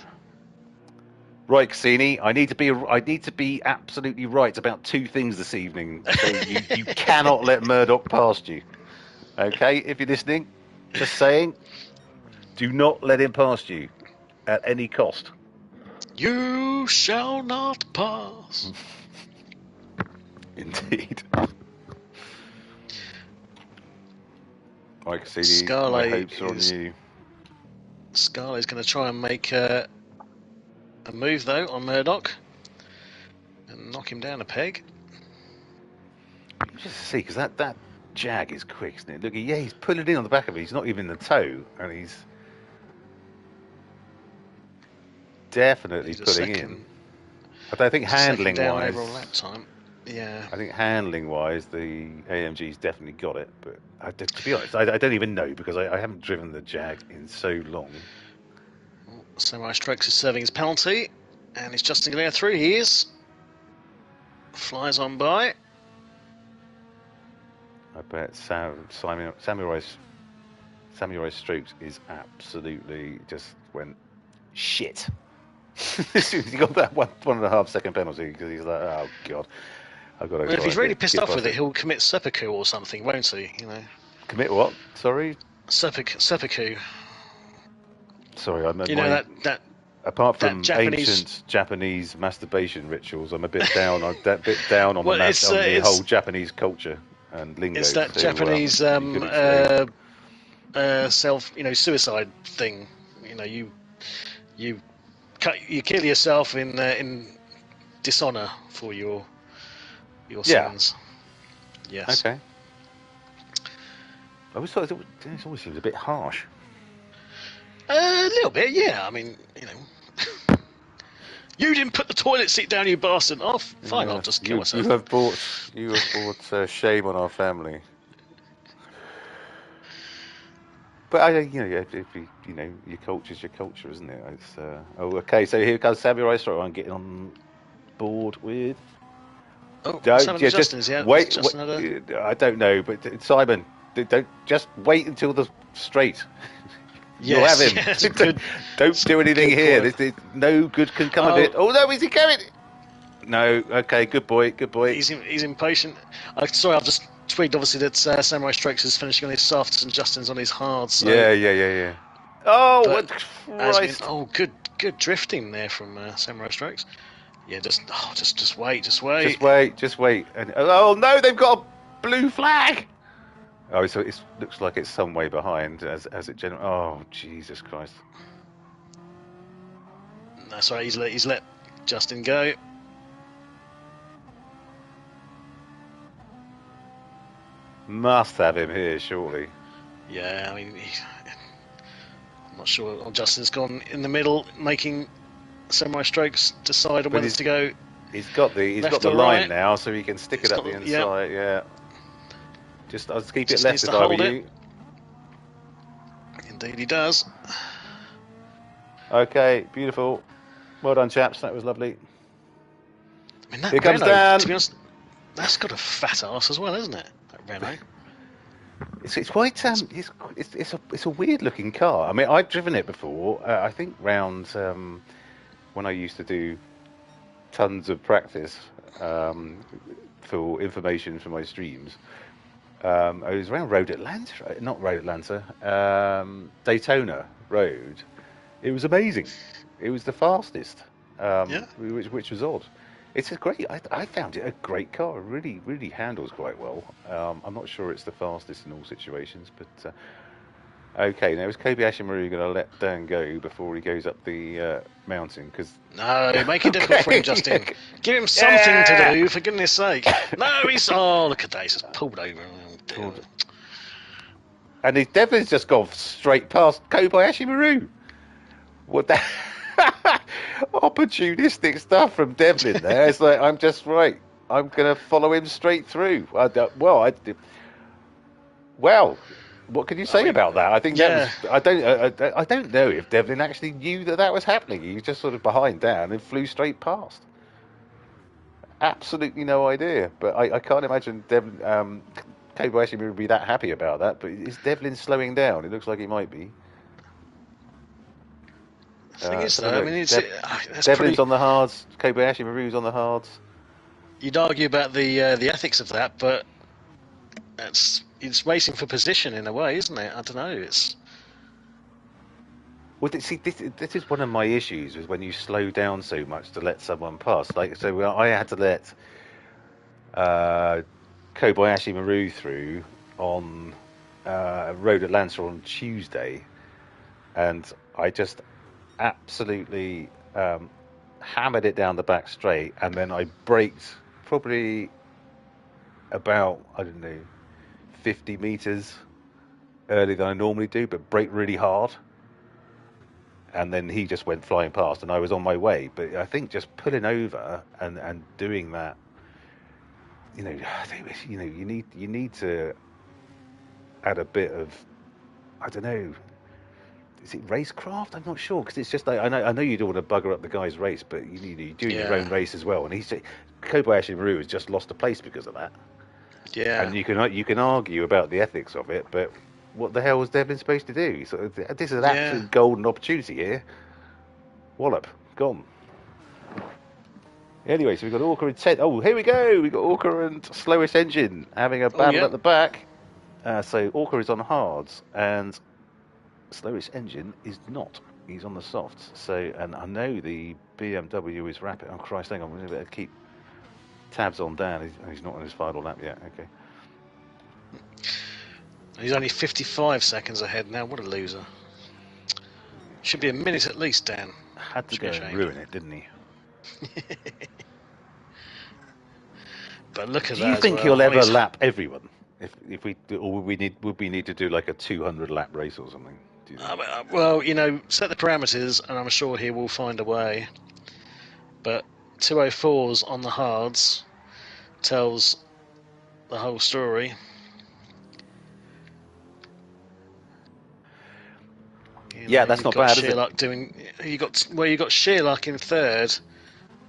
Right, Cassini, I need to be absolutely right about 2 things this evening. So you cannot let Murdoch past you. Okay, if you're listening, just saying, do not let him past you at any cost. You shall not pass. Indeed. Right, Cassini, my hopes are on you. Scarlet's going to try and make a move, though, on Murdoch. And knock him down a peg. Just to see, because that Jag is quick, isn't it? Look, yeah, he's pulling in on the back of it. He's not even in the toe, and he's definitely pulling in. I don't think handling-wise... overall lap time. Yeah. I think handling-wise, the AMG's definitely got it. But to be honest, I don't even know because I haven't driven the Jag in so long. Samurai Strokes is serving his penalty, and it's Justin going through. He is. Flies on by. I bet Samurai Strokes is absolutely just went shit. As soon as he got that 1.5 second penalty, because he's like, oh god, I've got to. Well, if he's really pissed off with it, he'll commit seppuku or something, won't he? You know. Commit what? Sorry. Seppuku. Sorry, I meant you know that. Apart from Japanese... ancient Japanese masturbation rituals, I'm a bit down on well, the whole Japanese culture and lingo. It's that Japanese self, suicide thing. You kill yourself in dishonor for your sins. Yes. Okay. I always thought it always seems a bit harsh. A little bit, yeah. I mean, you didn't put the toilet seat down, you bastard. Oh, fine, I'll just kill myself. You have brought shame on our family. But if your culture's your culture, isn't it? It's okay. So here comes Samurai Strike. I'm getting on board with. Oh, Justin's, yeah. Wait. I don't know, but Simon, don't just wait until the straight. You'll have him. Yes, don't do anything here. No good can come of it. Oh no, is he going? No. Okay. Good boy. He's impatient. Sorry, I've just tweeted obviously that Samurai Strokes is finishing on his softs and Justin's on his hards. So. Yeah. Oh, what Christ! Good drifting there from Samurai Strokes. Yeah, just wait. Just wait. And oh no, they've got a blue flag. Oh, so it looks like it's some way behind as it generally. Oh, Jesus Christ! No, sorry, he's let Justin go. Must have him here, surely. Yeah, I mean, I'm not sure. Justin's gone in the middle, making Samurai Strokes decide on whether to go. He's got the line now, so he can stick it up the inside. Yeah. I'll just keep it left if I were you. Indeed, he does. Okay, beautiful. Well done, chaps. That was lovely. I mean, Here comes Dan. To be honest, that's got a fat ass as well, isn't it? That Renault. It's quite it's a weird looking car. I mean, I've driven it before. I think round when I used to do tons of practice for information for my streams. I was around Daytona Road. It was amazing. It was the fastest, which was odd. It's I found it a great car. It really, really handles quite well. I'm not sure it's the fastest in all situations, but okay. Now is Kobayashi Maru going to let Dan go before he goes up the mountain? No, make it difficult for him, Justin. Give him something to do, for goodness sake. No, look at that. He's just pulled over. And Devlin's just gone straight past Kobayashi Maru. What that opportunistic stuff from Devlin there. It's like, I'm just right. I'm going to follow him straight through. Well, what can you say about that? I think that was. I don't know if Devlin actually knew that was happening. He was just sort of behind Dan and flew straight past. Absolutely no idea. But I can't imagine Devlin. Kobayashi would be that happy about that. But is Devlin slowing down? It looks like he might be. The thing is, though, I mean, Devlin's on the hards. Kobayashi Maru's on the hards. You'd argue about the ethics of that, but it's racing for position in a way, isn't it? I don't know. It's. Well, see, this is one of my issues is when you slow down so much to let someone pass. Like, so I had to let Kobayashi Maru through on Road Atlanta on Tuesday, and I just absolutely hammered it down the back straight, and then I braked probably about 50 meters earlier than I normally do, but braked really hard, and then he just went flying past and I was on my way. But I think just pulling over and doing that you need to add a bit of, I don't know. Is it racecraft? I'm not sure because it's just like I know you don't want to bugger up the guy's race, but you're doing your own Yeah. race as well. And Kobayashi Maru has just lost a place because of that. Yeah. And you can argue about the ethics of it, but what the hell was Devlin supposed to do? So this is an Yeah. absolute golden opportunity here. Wallop, gone. Anyway, so we've got Orca and 10. Oh, here we go. We've got Orca and Slowest Engine having a Oh battle yeah. at the back. So Orca is on hards, and Slowest Engine is not. He's on the softs. So, and I know the BMW is rapid. Oh, Christ, hang on. We're going to keep tabs on Dan. He's not on his final lap yet. Okay. He's only 55 seconds ahead now. What a loser. Should be a minute at least, Dan. Had to Should go be a and shame. ruin it, didn't he? But look at Do that you as think well. he'll On ever his- lap everyone? If we do, or would we need to do like a 200 lap race or something? Do you think? well, set the parameters, and I'm sure he will find a way. But 204s on the hards tells the whole story. Yeah, that's you've not got bad, is it? Shearluck doing. You got Shearluck in third,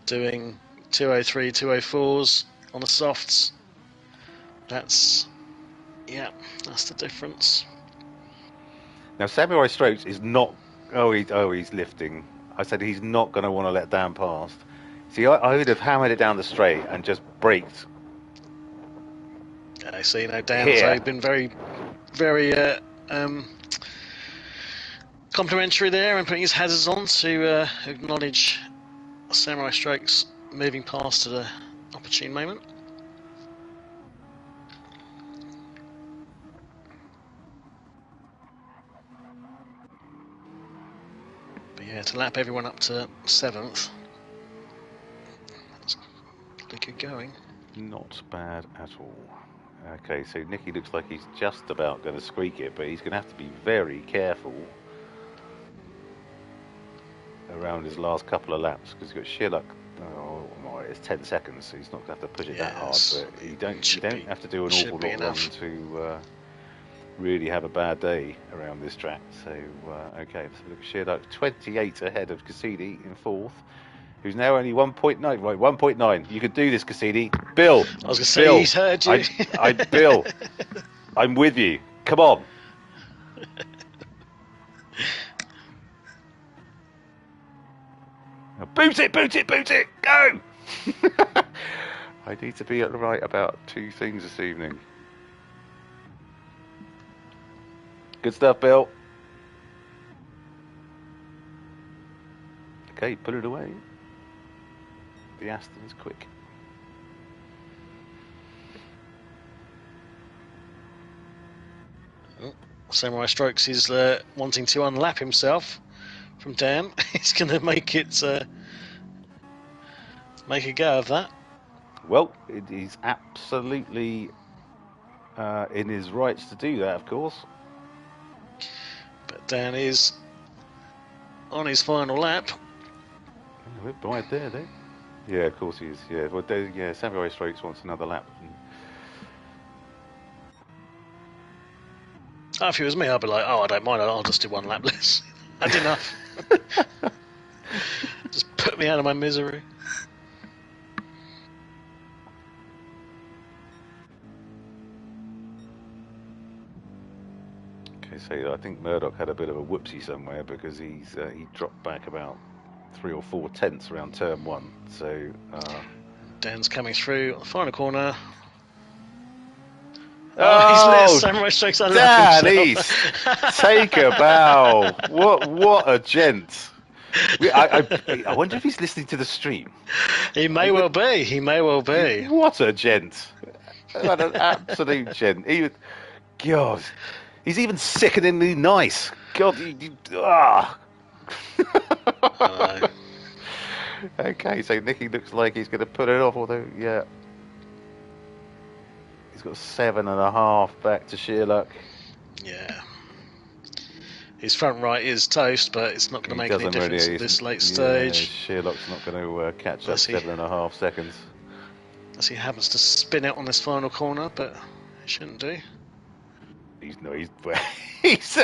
doing 203, 204s on the softs. That's the difference. Now, Samurai Strokes is not. He's lifting. I said he's not going to want to let Dan past. See, I would have hammered it down the straight and just braked So Dan's here. been very, very complimentary there and putting his hazards on to acknowledge Samurai Strokes moving past at an opportune moment. But yeah, to lap everyone up to 7th. That's pretty good going. Not bad at all. Okay, so Nicky looks like he's just about going to squeak it, but he's going to have to be very careful around his last couple of laps because he's got Shearluck. Oh, it's 10 seconds, so he's not going to have to push it that hard. But you don't have to do an awful lot wrong to really have a bad day around this track. So okay, so look, Shearluck 28 ahead of Cassini in 4th. Who's now only 1.9. Right, 1.9. You could do this, Cassini. Bill. I was going to say, he's heard you. Bill, I'm with you. Come on. Now boot it, go! I need to be right about 2 things this evening. Good stuff, Bill. Okay, put it away. The Aston is quick. Samurai Strokes is wanting to unlap himself from Dan. He's going to make a go of that. Well, he's absolutely in his rights to do that, of course. But Dan is on his final lap. A bit wide there, though. Yeah, of course he is. Yeah, well, Samurai Strokes wants another lap. If it was me, I'd be like, I don't mind, I'll just do 1 lap less. Had enough. Just put me out of my misery. Okay, so I think Murdoch had a bit of a whoopsie somewhere because he dropped back about 3 or 4 tenths around turn 1. So Dan's coming through on the final corner. He's let Samurai Strokes unlap himself. Take a bow. What a gent. I wonder if he's listening to the stream. He may well be. What a gent. What an absolute gent. God, he's even sickeningly nice. God, Okay, so Nicky looks like he's going to put it off, although, yeah. He's got 7.5 back to Shearluck. Yeah. His front right is toast, but it's not going to make any difference at this late stage. Shearluck's not going to catch up 7.5 seconds. as he happens to spin out on this final corner, but he shouldn't do. He's he's.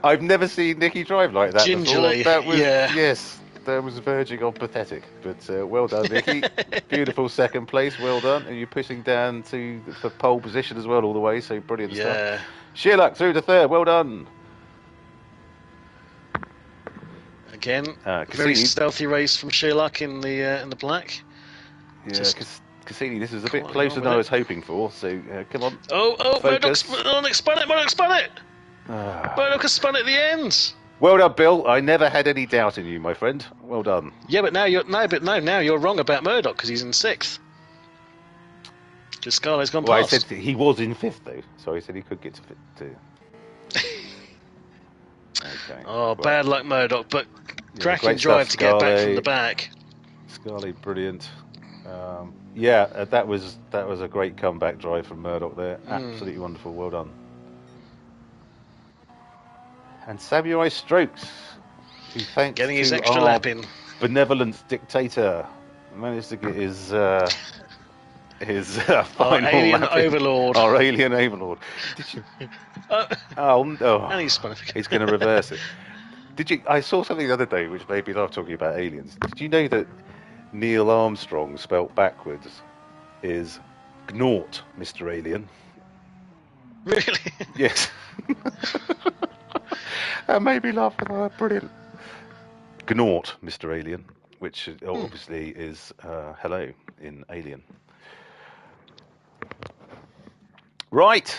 I've never seen Nicky drive like that Gingerly, before. That was yeah. yes, that was verging on pathetic. But well done, Nicky. Beautiful second place. Well done, and you're pushing down for pole position as well all the way. So brilliant stuff. Yeah. Sheerluck through to third. Well done. Again, very Cassini. stealthy race from Sheerluck in the black. Yeah, Cassini, this is a bit Quite closer on than I with was hoping for. So come on. Oh, Focus. Murdoch spun it. Murdoch has spun at the end. Well done, Bill. I never had any doubt in you, my friend. Well done. Yeah, but now you're wrong about Murdoch because he's in sixth. Because Scarlet's gone Well, past. I said he was in fifth though, so I said he could get to fifth too. Okay. Oh, bad luck, Murdoch, but cracking great drive stuff, to get back from Scarlet. the back. Scarlet, brilliant. That was a great comeback drive from Murdoch there. Absolutely wonderful. Well done. And Samurai Strokes, who thanks Getting to his extra our lap in. benevolent dictator, managed to get his final alien lap in. overlord. Our alien overlord. Did you? And he's spun it. He's going to reverse it. Did you? I saw something the other day which made me laugh talking about aliens. Did you know that Neil Armstrong, spelt backwards, is Gnort, Mr. Alien? Really? Yes. That made me laugh. Brilliant. Gnort, Mr. Alien, which obviously is hello in Alien. Right.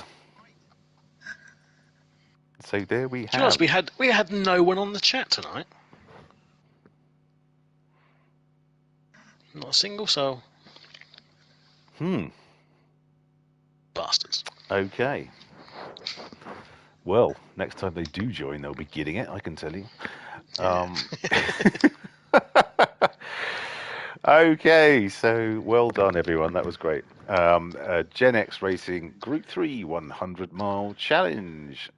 So there we have. Do you know, we had no one on the chat tonight. Not a single soul. Bastards. Okay. Well, next time they do join, they'll be getting it, I can tell you. Okay, so well done, everyone. That was great. Gen X Racing Group 3 100-mile challenge.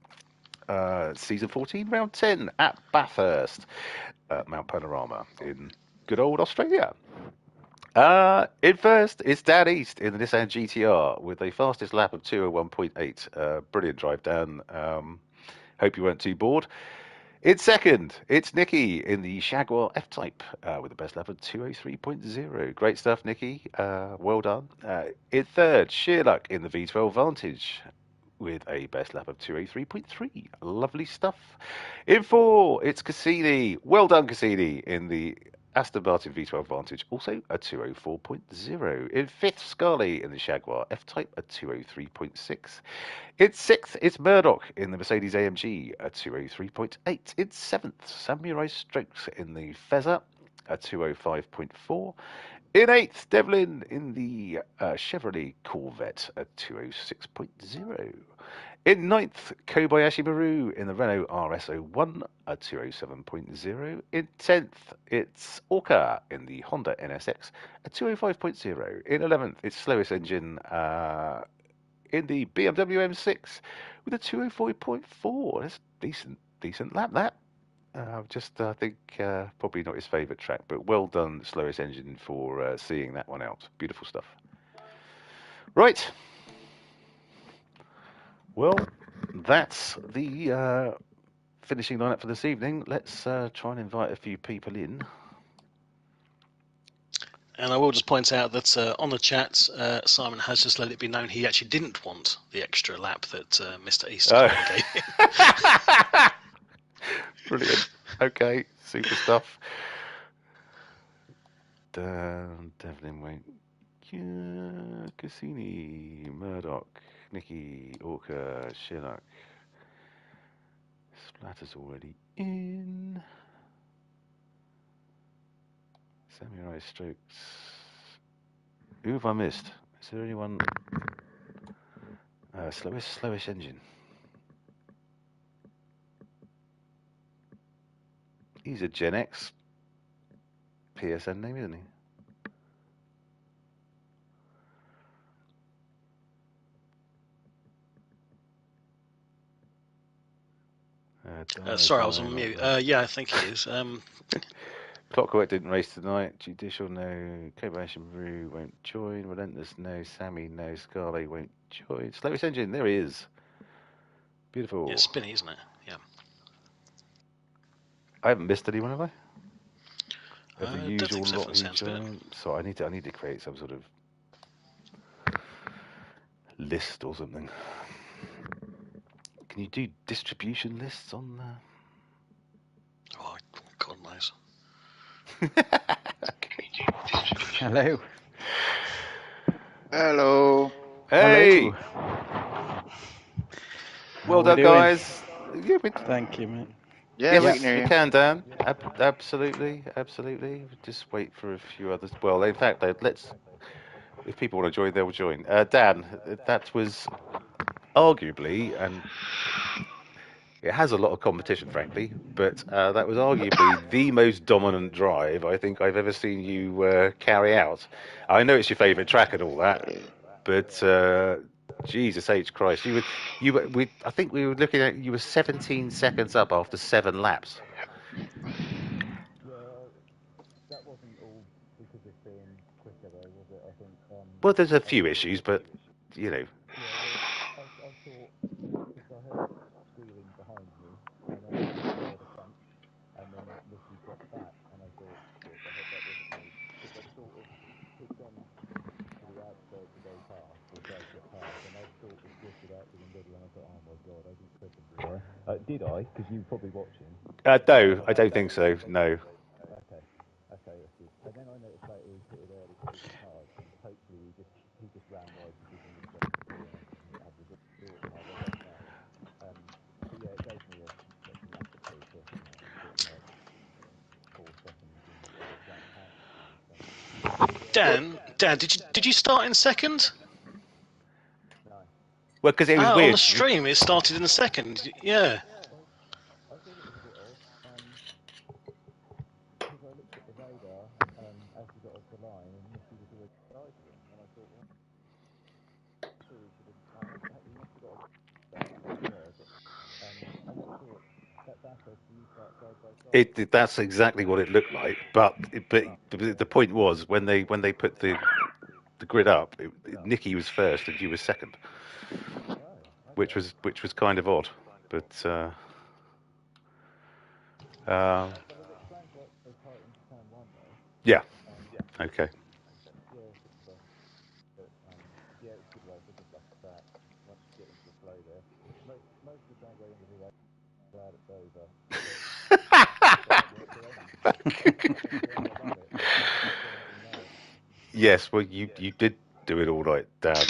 Season 14, round 10 at Bathurst, Mount Panorama in good old Australia. In first, it's Dan East in the Nissan GTR with the fastest lap of 201.8. Brilliant drive, Dan. Hope you weren't too bored. In second, it's Nicky in the Jaguar F-Type with the best lap of 203.0. Great stuff, Nicky. Well done. In third, Sheerluck in the V12 Vantage with a best lap of 203.3. Lovely stuff. In four, it's Cassini. Well done, Cassini, in the Aston Martin V12 Vantage, also a 204.0. In fifth, Scarlett in the Jaguar F-Type, a 203.6. In sixth, it's Murdoch in the Mercedes AMG, a 203.8. In seventh, Samurai Strokes in the Fezzer, a 205.4. In eighth, Devlin in the Chevrolet Corvette, a 206.0. In ninth, Kobayashi Maru in the Renault RS01, a 207.0. In 10th, it's Orca in the Honda NSX, a 205.0. In 11th, it's Slowest Engine in the BMW M6 with a 204.4. That's decent lap, that. I think probably not his favourite track, but well done, Slowest Engine, for seeing that one out. Beautiful stuff. Right. Well, that's the finishing lineup for this evening. Let's try and invite a few people in. And I will just point out that on the chat, Simon has just let it be known he actually didn't want the extra lap that Mr. East gave. Brilliant. Okay, super stuff. Devlin went. Cassini, Murdoch, Nicky, Orca, Sheerluck. Splatter's already in. Samurai Strokes. Who have I missed? Is there anyone? Slowest Engine. He's a Gen X PSN name, isn't he? Sorry, I was on mute. Yeah, I think he is. Clockwork didn't race tonight. Judicial, no. Combination Rue won't join. Relentless, no. Sammy, no. Scarlet won't join. Slowest Engine, there he is. Beautiful. Yeah, it's spinny, isn't it? Yeah. I haven't missed anyone, have I? Of the Don't usual think so, lot from the who sounds of it. joined. So I need to create some sort of list or something. Can you do distribution lists on Oh, God knows. Hello. Hello. Hey! Hello. Well How we done, doing? guys. Yeah, Thank you, mate. Yeah, we yes, can hear we you. can, Dan. Absolutely, absolutely. Just wait for a few others. Well, in fact, let's. If people want to join, they'll join. Dan, that was arguably, and it has a lot of competition, frankly, but that was arguably the most dominant drive I think I've ever seen you carry out. I know it's your favourite track and all that, but Jesus H Christ, I think we were looking at you were 17 seconds up after 7 laps. Well, there's a few issues, but you know. Did I? Because you were probably watching. No, I don't think so. No. Dan, did you start in second? Well, because it was On weird. the stream, it started in the second. Yeah. That's exactly what it looked like. But the point was when they put the grid up, Nicky was first and you were second, which was kind of odd. But yeah, okay. Yes, well, you did do it all right, Dan.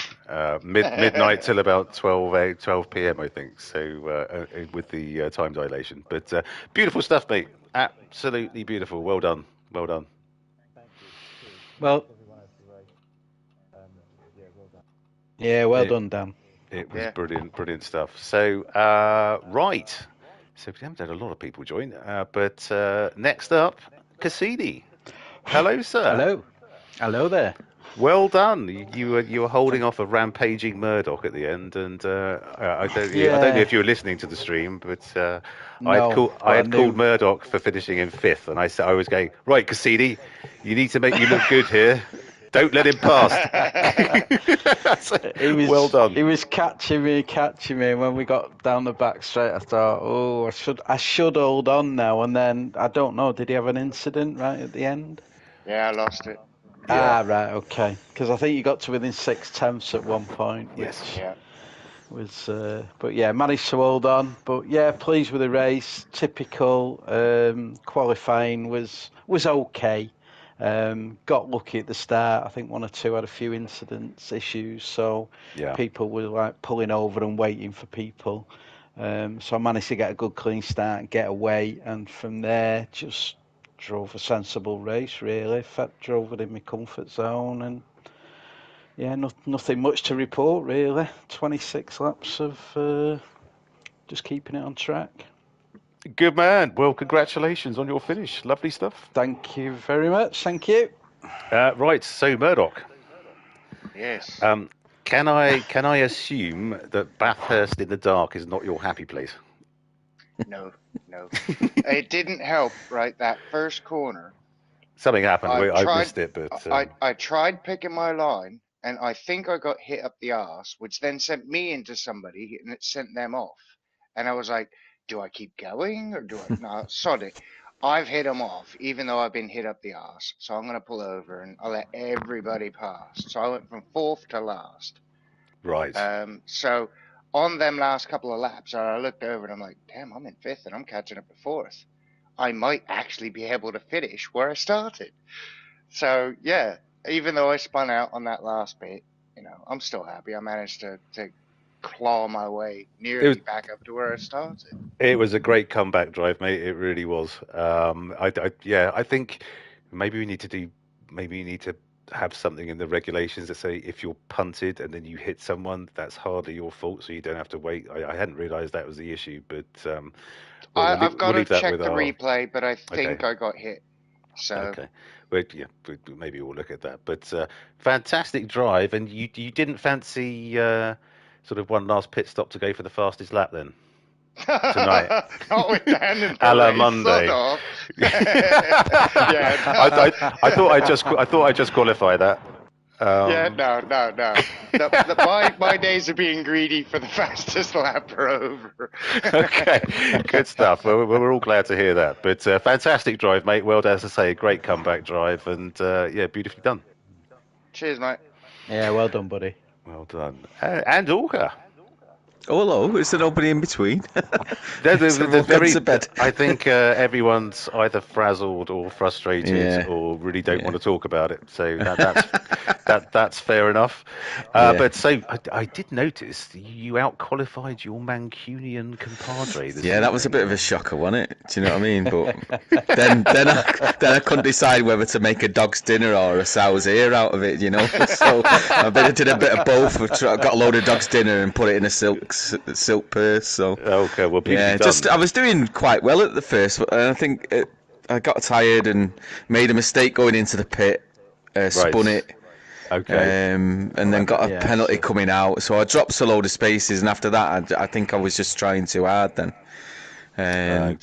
Midnight till about 12 p.m. I think. So with the time dilation, but beautiful stuff, mate. Absolutely beautiful. Well done. Well done. Well, yeah, well It, done, Dan. it was Yeah. brilliant stuff. So right. So we haven't had a lot of people join, but next up, Cassini. Hello, sir. Hello there. Well done. You were holding off a rampaging Murdoch at the end, and I don't know if you were listening to the stream, but No, I but I had called knew. Murdoch for finishing in 5th, and I was going right, Cassini, you need to make you look good here. Don't let him past. He was, well done. He was catching me. And when we got down the back straight, I thought, oh, I should hold on now. And then I don't know. Did he have an incident right at the end? Yeah, I lost it. Yeah. Right, okay. Because I think you got to within 6/10 at one point, which Yes. was, but yeah, managed to hold on. But yeah, pleased with the race. Typical. Qualifying was okay. Got lucky at the start. I think one or two had a few issues. So Yeah. people were like pulling over and waiting for people. So I managed to get a good clean start and get away. And from there, just drove a sensible race, really. Drove within my comfort zone. And yeah, nothing much to report, really. 26 laps of just keeping it on track. Good man. Well, congratulations on your finish. Lovely stuff. Thank you very much. Thank you. Right. So Murdoch. Yes. Can I assume that Bathurst in the dark is not your happy place? No. It didn't help, right? That first corner, Something happened. I I tried. missed it, but I tried picking my line, and I think I got hit up the arse, which then sent me into somebody, and it sent them off. And I was like, do I keep going or do I? No, sod it. I've hit them off, even though I've been hit up the arse. So I'm gonna pull over and I'll let everybody pass. So I went from fourth to last. right. So on them last couple of laps, I looked over and I'm like, damn, I'm in fifth and I'm catching up to fourth. I might actually be able to finish where I started. So yeah, even though I spun out on that last bit, I'm still happy. I managed to claw my way nearly back up to where I started. It was a great comeback drive, mate. It really was. I think maybe we need to have something in the regulations that say if you're punted and then you hit someone, that's hardly your fault, so you don't have to wait. I hadn't realised that was the issue, but I've got we'll to check the replay, but I think Okay. I got hit. So Okay, maybe we'll look at that. But fantastic drive, and you didn't fancy sort of one last pit stop to go for the fastest lap then tonight, not with Dan in a the la race, Monday. sod off. I thought I'd just qualify that. Yeah, no. My days of being greedy for the fastest lap are over. Okay, good stuff. Well, we're all glad to hear that. But fantastic drive, mate. Well done, as I say, great comeback drive, and beautifully done. Cheers, mate. Yeah, well done, buddy. Well done. And Orca. Oh, hello. Is there nobody in between? They're gone to bed. I think everyone's either frazzled or frustrated Yeah. or really don't Yeah. want to talk about it. So that's fair enough. Yeah. But so I did notice you out-qualified your Mancunian compadre. Yeah, that was a bit of a shocker, wasn't it? Do you know what I mean? But then I couldn't decide whether to make a dog's dinner or a sow's ear out of it, you know. So I did a bit of both. I got a load of dog's dinner and put it in a silk purse. So okay, well, yeah, I was doing quite well at the first, and I think I got tired and made a mistake going into the pit, spun it. Okay. And then got a penalty coming out, so I dropped a load of spaces, and after that, I think I was just trying too hard then. And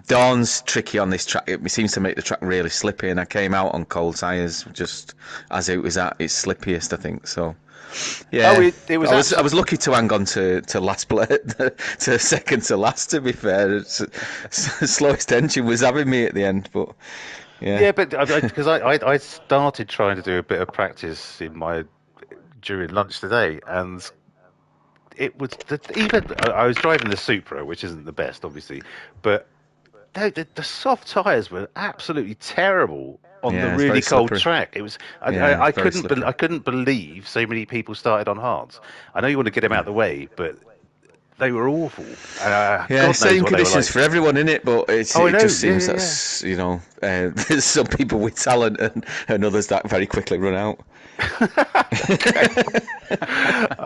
Dawn's tricky on this track. It seems to make the track really slippy, and I came out on cold tyres just as it was at its slippiest, I think. So, yeah, I was lucky to hang on to last to second to last. To be fair, slowest engine was having me at the end, but. Yeah, but because I started trying to do a bit of practice during lunch today, and it was I was driving the Supra, which isn't the best, obviously, but the soft tyres were absolutely terrible on the really cold track. It was I couldn't believe so many people started on hards. I know you want to get them out of the way, but they were awful. Same conditions for everyone in it, but it just seems that there's some people with talent and others that very quickly run out.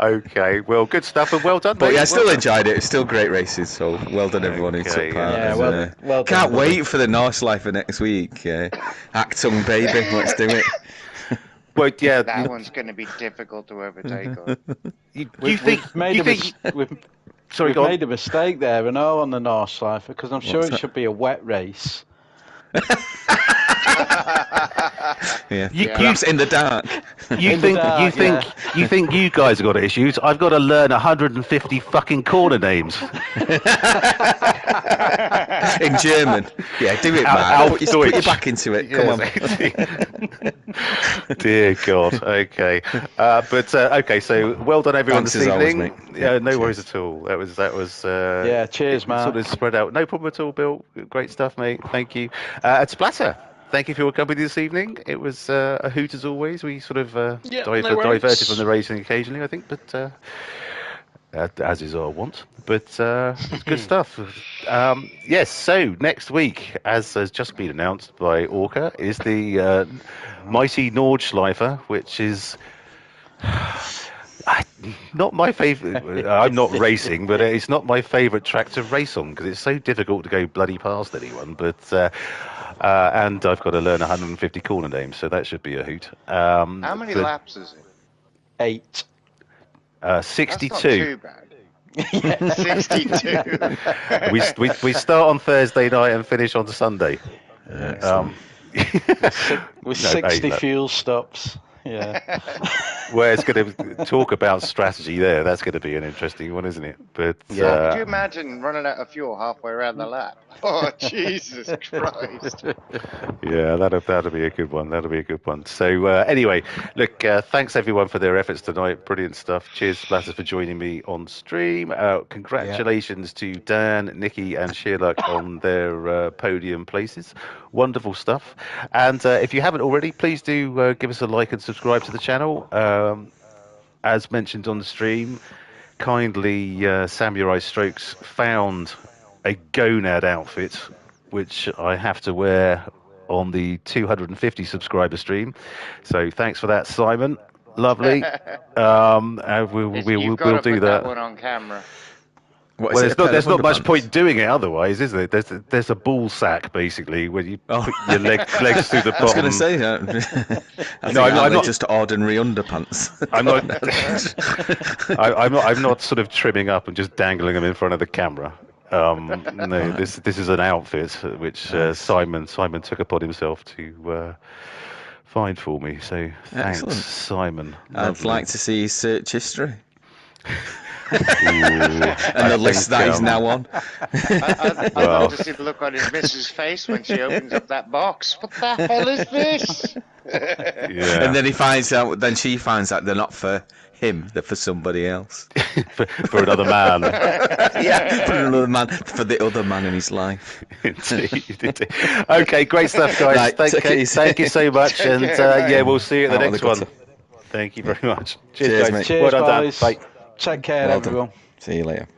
Okay, well, good stuff and well done. But mate. I still enjoyed it. It's still great races, so well done everyone who took part. Yeah, well done. Can't wait for the Norse Life for next week. Actung baby, let's do it. Well, yeah, that one's going to be difficult to overtake. We've made a mistake there, on the North Life, because I'm sure it should be a wet race. Perhaps in the dark. You think you guys have got issues? I've got to learn 150 fucking corner names in German. Yeah, do it, man. Put your back into it. Come on. Dear God. Okay, okay. So well done, everyone, this evening. Always, yeah, no worries at all. That was. Yeah, cheers, man. Sort of spread out. No problem at all, Bill. Great stuff, mate. Thank you. At Splatter. Thank you for your company this evening. It was a hoot as always. We sort of diverted from the racing occasionally, I think, but as is our want. But it's good stuff. Yes, so next week, as has just been announced by Orca, is the mighty Nordschleifer, which is... not my favourite. I'm not racing, but it's not my favourite track to race on because it's so difficult to go bloody past anyone. But and I've got to learn 150 corner names, so that should be a hoot. How many laps is it? 8. 62. That's not too bad. 62. We start on Thursday night and finish on Sunday. With No, 60 look. fuel stops. Yeah. Well, it's going to talk about strategy there. That's going to be an interesting one, isn't it? But Yeah. Could you imagine running out of fuel halfway around the lap? Oh, Jesus Christ. yeah, that'll be a good one. That'll be a good one. So anyway, look, thanks everyone for their efforts tonight. Brilliant stuff. Cheers, Splatter, for joining me on stream. Congratulations to Dan, Nikki, and Sheila on their podium places. Wonderful stuff. And if you haven't already, please do give us a like and subscribe to the channel. As mentioned on the stream, kindly Samurai Strokes found a gonad outfit, which I have to wear on the 250 subscriber stream. So thanks for that, Simon. Lovely. And You've we'll got to do put that. one on camera. What is Well, it, a pair there's of not much underpants? point doing it otherwise, is there? There's a ball sack basically where you Oh. put your legs through the I was bottom. going to say, I think I'm they're not- just ordinary underpants. I'm not. I'm not sort of trimming up and just dangling them in front of the camera. No, this is an outfit which Simon took upon himself to find for me. So thanks, Excellent. Simon. I'd Lovely. like to see his search history. Ooh, And the list that he's now on. I'd Well. love to see the look on his missus' face when she opens up that box. What the hell is this? Yeah. And then she finds out they're not for him, they're for somebody else. for another man. Yeah, for another man, for the other man in his life. Indeed. Okay, great stuff, guys. Right, take it easy. Thank you so much, Take and care, mate. yeah, we'll see you at the Out on next the one. gutter. Thank you very much. Cheers, guys. mate. Cheers, Well done, Dan. guys. Bye. Take care, Well done. everyone. See you later.